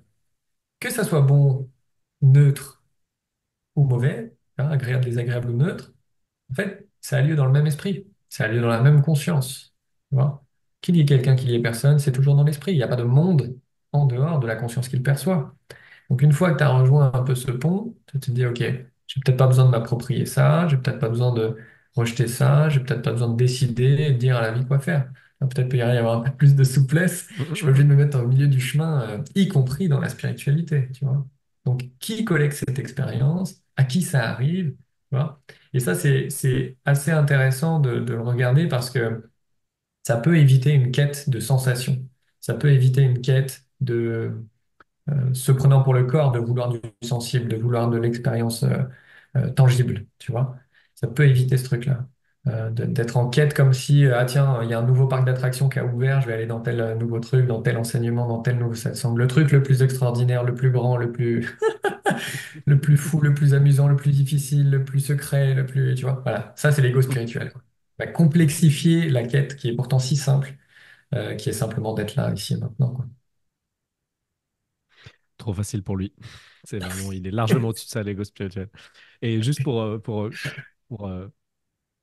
que ça soit bon, neutre ou mauvais, hein, agréable, désagréable ou neutre, en fait, ça a lieu dans le même esprit, ça a lieu dans la même conscience. Tu vois. Qu'il y ait quelqu'un, qu'il y ait personne, c'est toujours dans l'esprit. Il n'y a pas de monde en dehors de la conscience qu'il perçoit. Donc une fois que tu as rejoint un peu ce pont, tu te dis, OK, j'ai peut-être pas besoin de m'approprier ça, j'ai peut-être pas besoin de rejeter ça, j'ai peut-être pas besoin de décider et de dire à la vie quoi faire. Peut-être peut y avoir un peu plus de souplesse, je suis pas obligé de me mettre au milieu du chemin, y compris dans la spiritualité, tu vois. Donc qui collecte cette expérience, à qui ça arrive, tu vois. Et ça, c'est assez intéressant de le regarder parce que ça peut éviter une quête de sensation, ça peut éviter une quête de se prenant pour le corps, de vouloir du sensible, de vouloir de l'expérience tangible, tu vois. Ça peut éviter ce truc-là. D'être en quête comme si, ah tiens, il y a un nouveau parc d'attractions qui a ouvert, je vais aller dans tel nouveau truc, dans tel enseignement, dans tel nouveau... Ça semble le truc le plus extraordinaire, le plus grand, le plus, le plus fou, le plus amusant, le plus difficile, le plus secret, le plus... Tu vois, voilà. Ça, c'est l'ego spirituel, quoi. Va complexifier la quête qui est pourtant si simple, qui est simplement d'être là, ici et maintenant, quoi. Trop facile pour lui. C'est vraiment, il est largement au-dessus de ça, l'ego spirituel. Et juste pour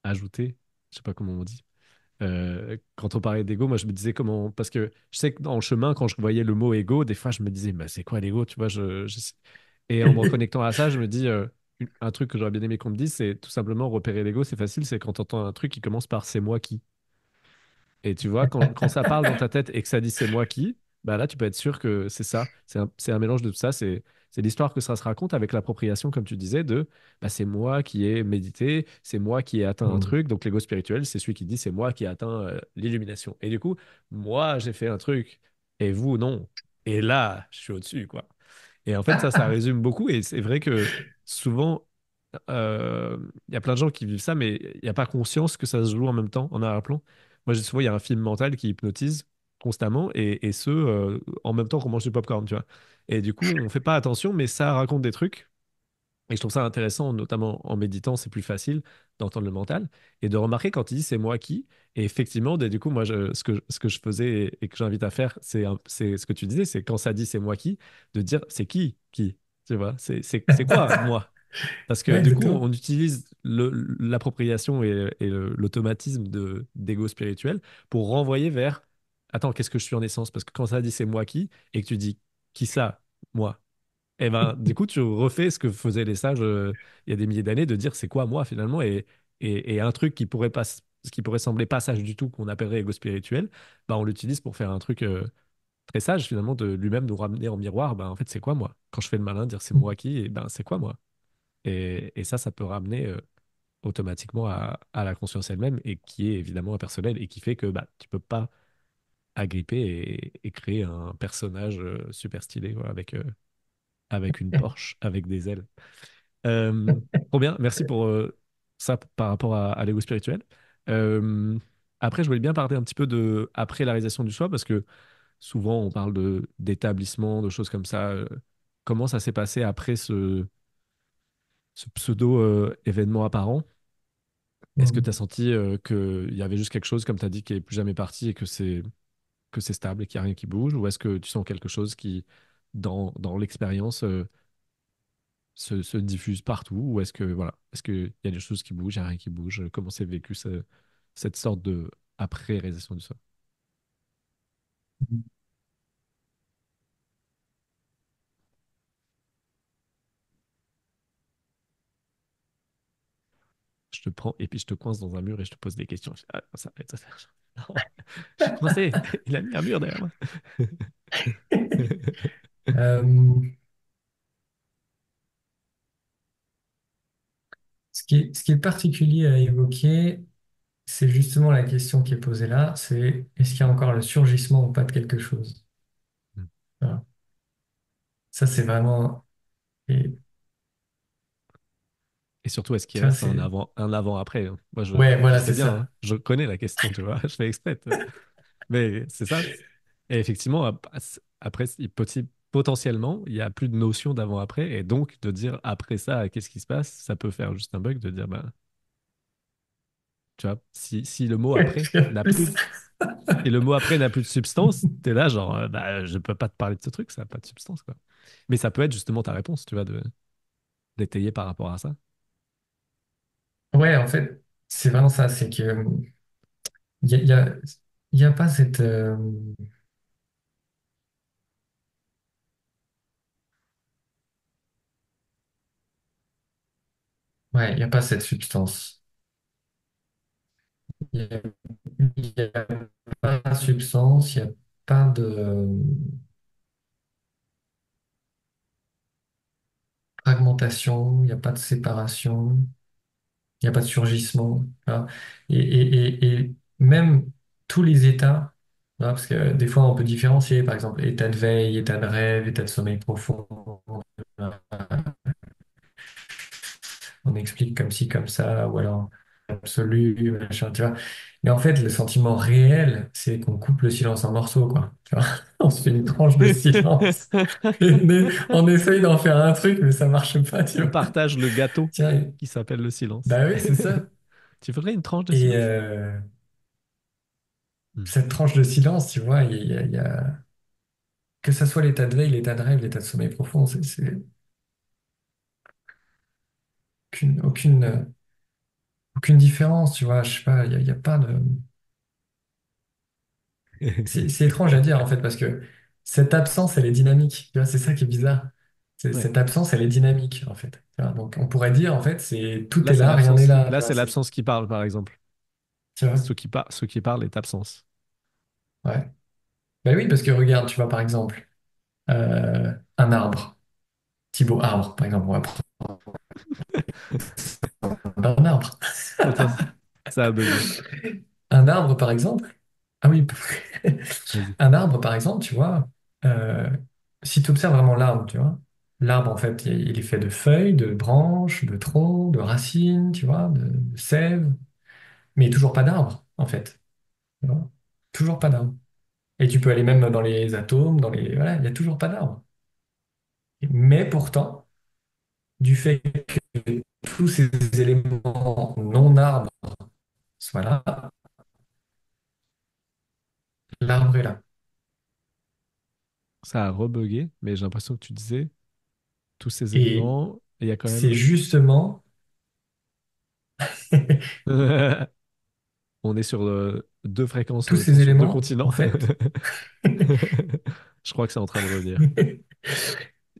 ajouter, je sais pas comment on dit, quand on parlait d'ego, moi je me disais comment, parce que je sais que dans le chemin, quand je voyais le mot ego, des fois je me disais, bah, c'est quoi l'ego, tu vois, Et en me reconnectant à ça, je me dis, un truc que j'aurais bien aimé qu'on me dise, c'est tout simplement repérer l'ego, c'est facile, c'est quand tu entends un truc qui commence par c'est moi qui. Et tu vois, quand ça parle dans ta tête et que ça dit c'est moi qui, bah là, tu peux être sûr que c'est ça. C'est un mélange de tout ça. C'est l'histoire que ça se raconte avec l'appropriation, comme tu disais, de bah, c'est moi qui ai médité, c'est moi qui ai atteint un Mm. truc. Donc, l'ego spirituel, c'est celui qui dit c'est moi qui ai atteint l'illumination. Et du coup, moi, j'ai fait un truc et vous, non. Et là, je suis au-dessus, quoi. Et en fait, ça résume beaucoup. Et c'est vrai que souvent, il y a plein de gens qui vivent ça, mais il n'y a pas conscience que ça se joue en même temps, en arrière-plan. Moi, j'ai souvent, il y a un film mental qui hypnotise constamment, et ce, en même temps qu'on mange du popcorn, tu vois. Et du coup, on fait pas attention, mais ça raconte des trucs. Et je trouve ça intéressant, notamment en méditant, c'est plus facile d'entendre le mental et de remarquer quand il dit c'est moi qui. Et effectivement, du coup, moi, ce que je faisais et que j'invite à faire, c'est ce que tu disais, c'est quand ça dit c'est moi de dire c'est qui, tu vois, c'est quoi moi? Parce que Ouais, du coup, exactement. on utilise l'appropriation et l'automatisme d'ego spirituel pour renvoyer vers, attends, qu'est-ce que je suis en essence? Parce que quand ça dit c'est moi qui, et que tu dis qui ça? Moi. Et ben, du coup, tu refais ce que faisaient les sages il y a des milliers d'années, de dire c'est quoi moi finalement, et un truc qui pourrait sembler pas sage du tout, qu'on appellerait ego spirituel, bah, on l'utilise pour faire un truc très sage finalement, de lui-même nous ramener en miroir, bah, en fait, c'est quoi moi? Quand je fais le malin, dire c'est moi qui, et ben, c'est quoi moi? Et ça peut ramener automatiquement à la conscience elle-même, et qui est évidemment impersonnelle, et qui fait que bah, tu peux pas agripper et créer un personnage super stylé, quoi, avec une Porsche, avec des ailes. Euh, Trop bien, merci pour ça par rapport à l'ego spirituel. Euh, Après, je voulais bien parler un petit peu de après la réalisation du soi, parce que souvent on parle d'établissement, de choses comme ça. Comment ça s'est passé après ce pseudo événement apparent? Est-ce que tu as Mm. senti qu'il y avait juste quelque chose, comme tu as dit, qui est plus jamais parti, et que c'est stable et qu'il n'y a rien qui bouge? Ou est-ce que tu sens quelque chose qui, dans l'expérience, se diffuse partout? Ou est-ce que, voilà, est-ce qu'il y a des choses qui bougent, il n'y a rien qui bouge? Comment c'est vécu cette sorte de après-réalisation du soi? Je te prends et puis je te coince dans un mur et je te pose des questions. Je fais, ah, ça arrête, ça. Non, je suis coincé. Il a mis un mur derrière moi. Euh, ce qui est particulier à évoquer, c'est justement la question qui est posée là, c'est est-ce qu'il y a encore le surgissement ou pas de quelque chose? Voilà. Ça, c'est vraiment... et Et surtout, est-ce qu'il Tu vois, reste c'est... un avant-après, hein. Moi, Ouais, je voilà, sais c'est bien, hein. ça. Je connais la question, tu vois. Je fais exprès. Mais c'est ça. Et effectivement, après, potentiellement, il n'y a plus de notion d'avant-après. Et donc, de dire après ça, qu'est-ce qui se passe, ça peut faire juste un bug de dire, bah, tu vois, si le mot après n'a plus, Plus. et le mot après n'a plus de substance, t'es là, genre, bah, je peux pas te parler de ce truc, ça n'a pas de substance, quoi. Mais ça peut être justement ta réponse, tu vois, d'étayer par rapport à ça. Ouais, en fait, c'est vraiment ça. C'est que il y a, y a, y a pas cette... ouais, il y a pas cette substance. Il y a pas de substance, il n'y a pas de fragmentation, il n'y a pas de séparation, il n'y a pas de surgissement. Tu vois. Et même tous les états, tu vois, parce que des fois on peut différencier, par exemple, état de veille, état de rêve, état de sommeil profond. On explique comme ci, comme ça, ou alors absolu, machin, tu vois. Mais en fait, le sentiment réel, c'est qu'on coupe le silence en morceaux, quoi. Tu vois. On se fait une tranche de silence. On essaye d'en faire un truc, mais ça marche pas, tu On vois. partage le gâteau Tiens, qui s'appelle le silence. bah oui, c'est ça. Tu ferais une tranche de Et silence? Hmm. cette tranche de silence, tu vois, il y a- que ça soit l'état de veille, l'état de rêve, l'état de sommeil profond, c'est aucune différence, tu vois. Je sais pas, il y a pas de. C'est étrange à dire en fait parce que cette absence, elle est dynamique. Tu vois, c'est ça qui est bizarre. Ouais. Cette absence, elle est dynamique en fait. Tu vois, donc on pourrait dire en fait, c'est tout Là, est c'est là, rien n'est l'absence. là. Là, Tu vois, c'est l'absence qui parle, par exemple. tu vois, Ce qui parle est absence. ouais. Ben oui, parce que regarde, tu vois par exemple un arbre, Thibaut arbre par exemple, on va prendre un arbre. Attends, ça a bugué. Un arbre par exemple. Ah oui, Vas-y. un arbre par exemple, tu vois. euh, Si tu observes vraiment l'arbre, tu vois. L'arbre, en fait, il est fait de feuilles, de branches, de troncs, de racines, tu vois, de sève. Mais toujours pas d'arbre, en fait. Tu vois. Toujours pas d'arbre. Et tu peux aller même dans les atomes, dans les... Voilà, il n'y a toujours pas d'arbre. Mais pourtant, du fait que tous ces éléments non arbres soient là, l'arbre est là. Ça a rebugué, mais j'ai l'impression que tu disais tous ces Et éléments, et il y a quand c'est même. justement On est sur deux fréquences, tous ces sont sur deux éléments, en continents. fait, Je crois que c'est en train de revenir.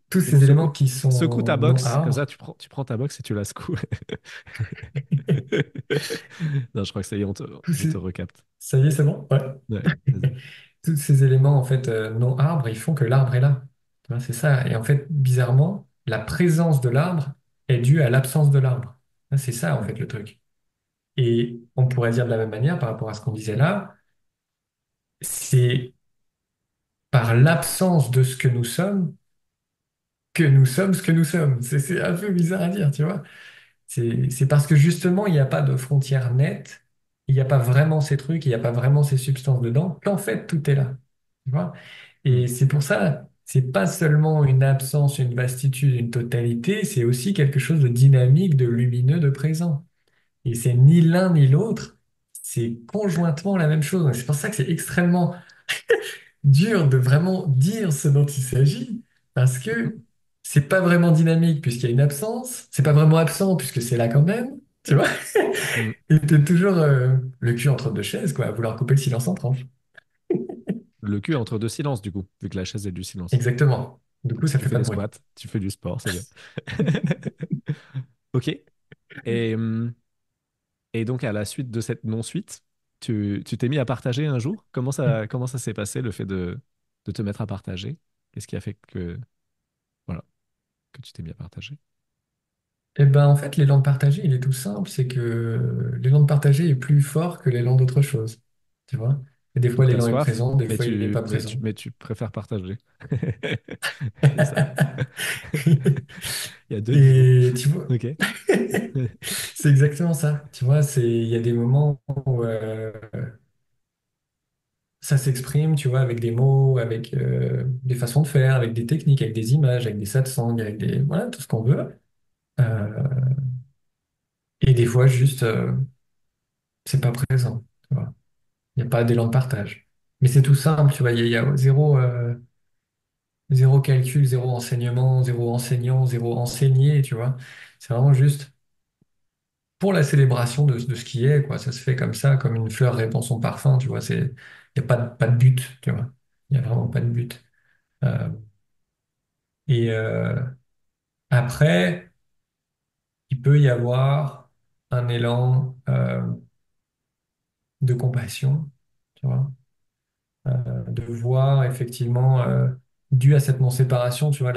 tous C'est bon, ces éléments qui secoue ta sont non box, comme ça arbres, tu prends ta box et tu la secoues. Non, je crois que ça y est, tous je te ces... recapte. ça y est, c'est bon? Ouais. Ouais, vas-y. Tous ces éléments en fait non arbres, ils font que l'arbre est là. Tu vois, c'est ça. Et en fait, bizarrement, la présence de l'arbre est due à l'absence de l'arbre. C'est ça en Hmm. fait le truc. Et on pourrait dire de la même manière par rapport à ce qu'on disait là, c'est par l'absence de ce que nous sommes ce que nous sommes. C'est un peu bizarre à dire, tu vois. C'est parce que justement, il n'y a pas de frontière nette, il n'y a pas vraiment ces trucs, il n'y a pas vraiment ces substances dedans, qu'en fait, tout est là. Tu vois? Hmm. Et c'est pour ça, c'est pas seulement une absence, une vastitude, une totalité, c'est aussi quelque chose de dynamique, de lumineux, de présent. Et c'est ni l'un ni l'autre, c'est conjointement la même chose. Donc, c'est pour ça que c'est extrêmement dur de vraiment dire ce dont il s'agit, parce que c'est pas vraiment dynamique puisqu'il y a une absence, c'est pas vraiment absent puisque c'est là quand même, tu vois? Hmm. Et t'es toujours le cul entre deux chaises, quoi, à vouloir couper le silence en tranches. Le cul entre deux silences, du coup, vu que la chaise est du silence. Exactement. Du coup, ça Tu fait fais pas des de bruit. squats, tu fais du sport, c'est bien. Ok. Et, et donc, à la suite de cette non-suite, tu t'es mis à partager un jour? Comment ça s'est passé, le fait de te mettre à partager? Qu'est-ce qui a fait voilà, que tu t'es mis à partager? Et ben en fait, l'élan de partager, il est tout simple, c'est que l'élan de partager est plus fort que l'élan d'autre chose. Tu vois? Et des Donc fois, tu as l'élan est soif, présent, des fois, il n'est pas présent. mais tu préfères partager. C'est ça. Il y a deux niveaux. Et tu vois, Ok. c'est exactement ça. Tu vois, il y a des moments où ça s'exprime, tu vois, avec des mots, avec des façons de faire, avec des techniques, avec des images, avec des satsangs, avec des, voilà, tout ce qu'on veut. Euh, et des fois, juste, c'est pas présent. Tu vois. Il n'y a pas d'élan de partage. Mais c'est tout simple, tu vois, il y a zéro, zéro calcul, zéro enseignement, zéro enseignant, zéro enseigné, tu vois. C'est vraiment juste pour la célébration de ce qui est, quoi. Ça se fait comme ça, comme une fleur répand son parfum, tu vois. Il n'y a pas de but, tu vois. Il n'y a vraiment pas de but. Euh, et après, il peut y avoir un élan de compassion, tu vois. De voir effectivement, dû à cette non-séparation, tu vois,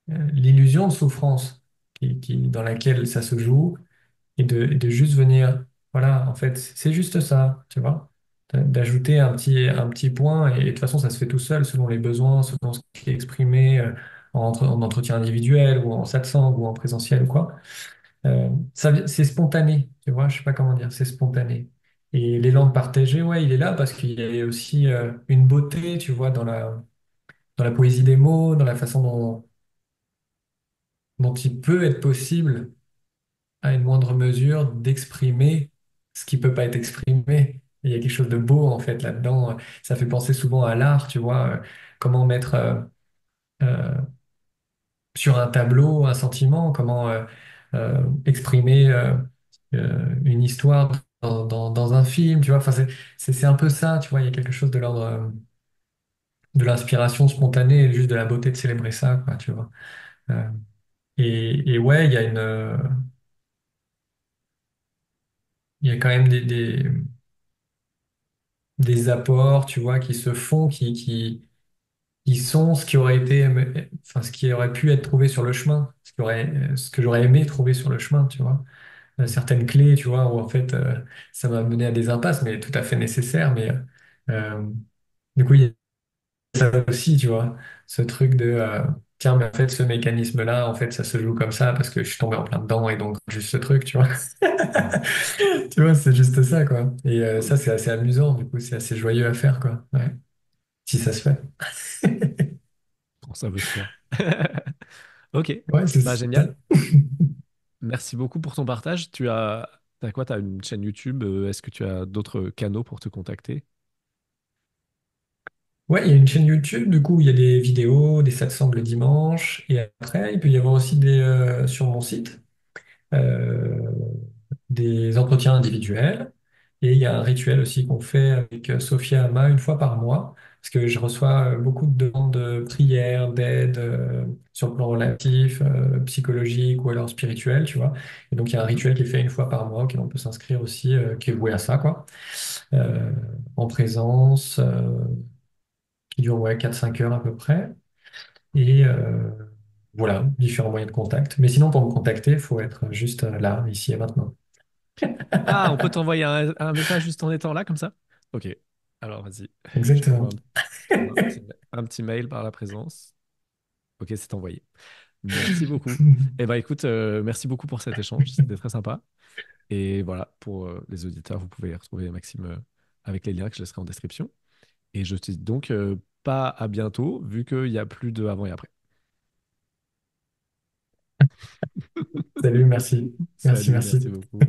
l'illusion de souffrance dans laquelle ça se joue et de juste venir, voilà, en fait, c'est juste ça, tu vois, d'ajouter un petit point et de toute façon, ça se fait tout seul selon les besoins, selon ce qui est exprimé en entretien individuel ou en satsang ou en présentiel ou quoi. C'est spontané, tu vois, je sais pas comment dire, c'est spontané. Et l'élan de partager, ouais, il est là parce qu'il y a aussi une beauté, tu vois, dans la poésie des mots, dans la façon dont il peut être possible à une moindre mesure d'exprimer ce qui peut pas être exprimé. Il y a quelque chose de beau en fait là-dedans. Ça fait penser souvent à l'art, tu vois, comment mettre euh, sur un tableau un sentiment, comment exprimer une histoire dans un film, tu vois. Enfin, c'est un peu ça, tu vois. Il y a quelque chose de l'ordre de l'inspiration spontanée et juste de la beauté de célébrer ça, quoi, tu vois. Euh, et ouais, il y a quand même des apports, tu vois, qui se font, qui sont ce qui aurait été, enfin, ce qui aurait pu être trouvé sur le chemin, ce que j'aurais aimé trouver sur le chemin, tu vois. Certaines clés, tu vois, où en fait, ça m'a mené à des impasses, mais tout à fait nécessaires. Mais euh, du coup, il y a ça aussi, tu vois, ce truc de, tiens, mais en fait, ce mécanisme-là, en fait, ça se joue comme ça parce que je suis tombé en plein dedans et donc juste ce truc, tu vois. Mhm. Tu vois, c'est juste ça, quoi. Et Cool. ça, c'est assez amusant, du coup, c'est assez joyeux à faire, quoi. Ouais. Si ça se fait. Bon, ça veut se faire. Ok, Ouais, c'est bah ça. génial. Merci beaucoup pour ton partage. T'as quoi? T'as une chaîne YouTube? Est-ce que tu as d'autres canaux pour te contacter? Ouais, il y a une chaîne YouTube, du coup, il y a des vidéos, des satsangs le dimanche. Et après, il peut y avoir aussi sur mon site, euh, des entretiens individuels. Et il y a un rituel aussi qu'on fait avec Sophia Ama une fois par mois, parce que je reçois beaucoup de demandes de prières, d'aide sur le plan relatif, psychologique ou alors spirituel, tu vois. Et donc il y a un Mhm. rituel qui est fait une fois par mois, auquel on peut s'inscrire aussi, qui est voué à ça, quoi. Euh, En présence, qui dure ouais, 4-5 heures à peu près. Et voilà, différents moyens de contact. Mais sinon, pour me contacter, il faut être juste là, ici et maintenant. Ah, on peut t'envoyer un message juste en étant là, comme ça? Ok. Alors, vas-y. Je Exactement. je t'envoie un petit mail par la présence. Ok, c'est envoyé. Merci beaucoup. Eh ben, écoute, merci beaucoup pour cet échange. C'était très sympa. Et voilà, pour les auditeurs, vous pouvez retrouver Maxime avec les liens que je laisserai en description. Et je te dis donc pas à bientôt, vu qu'il n'y a plus de avant et après. Salut, merci. Merci, Salut, merci merci. beaucoup.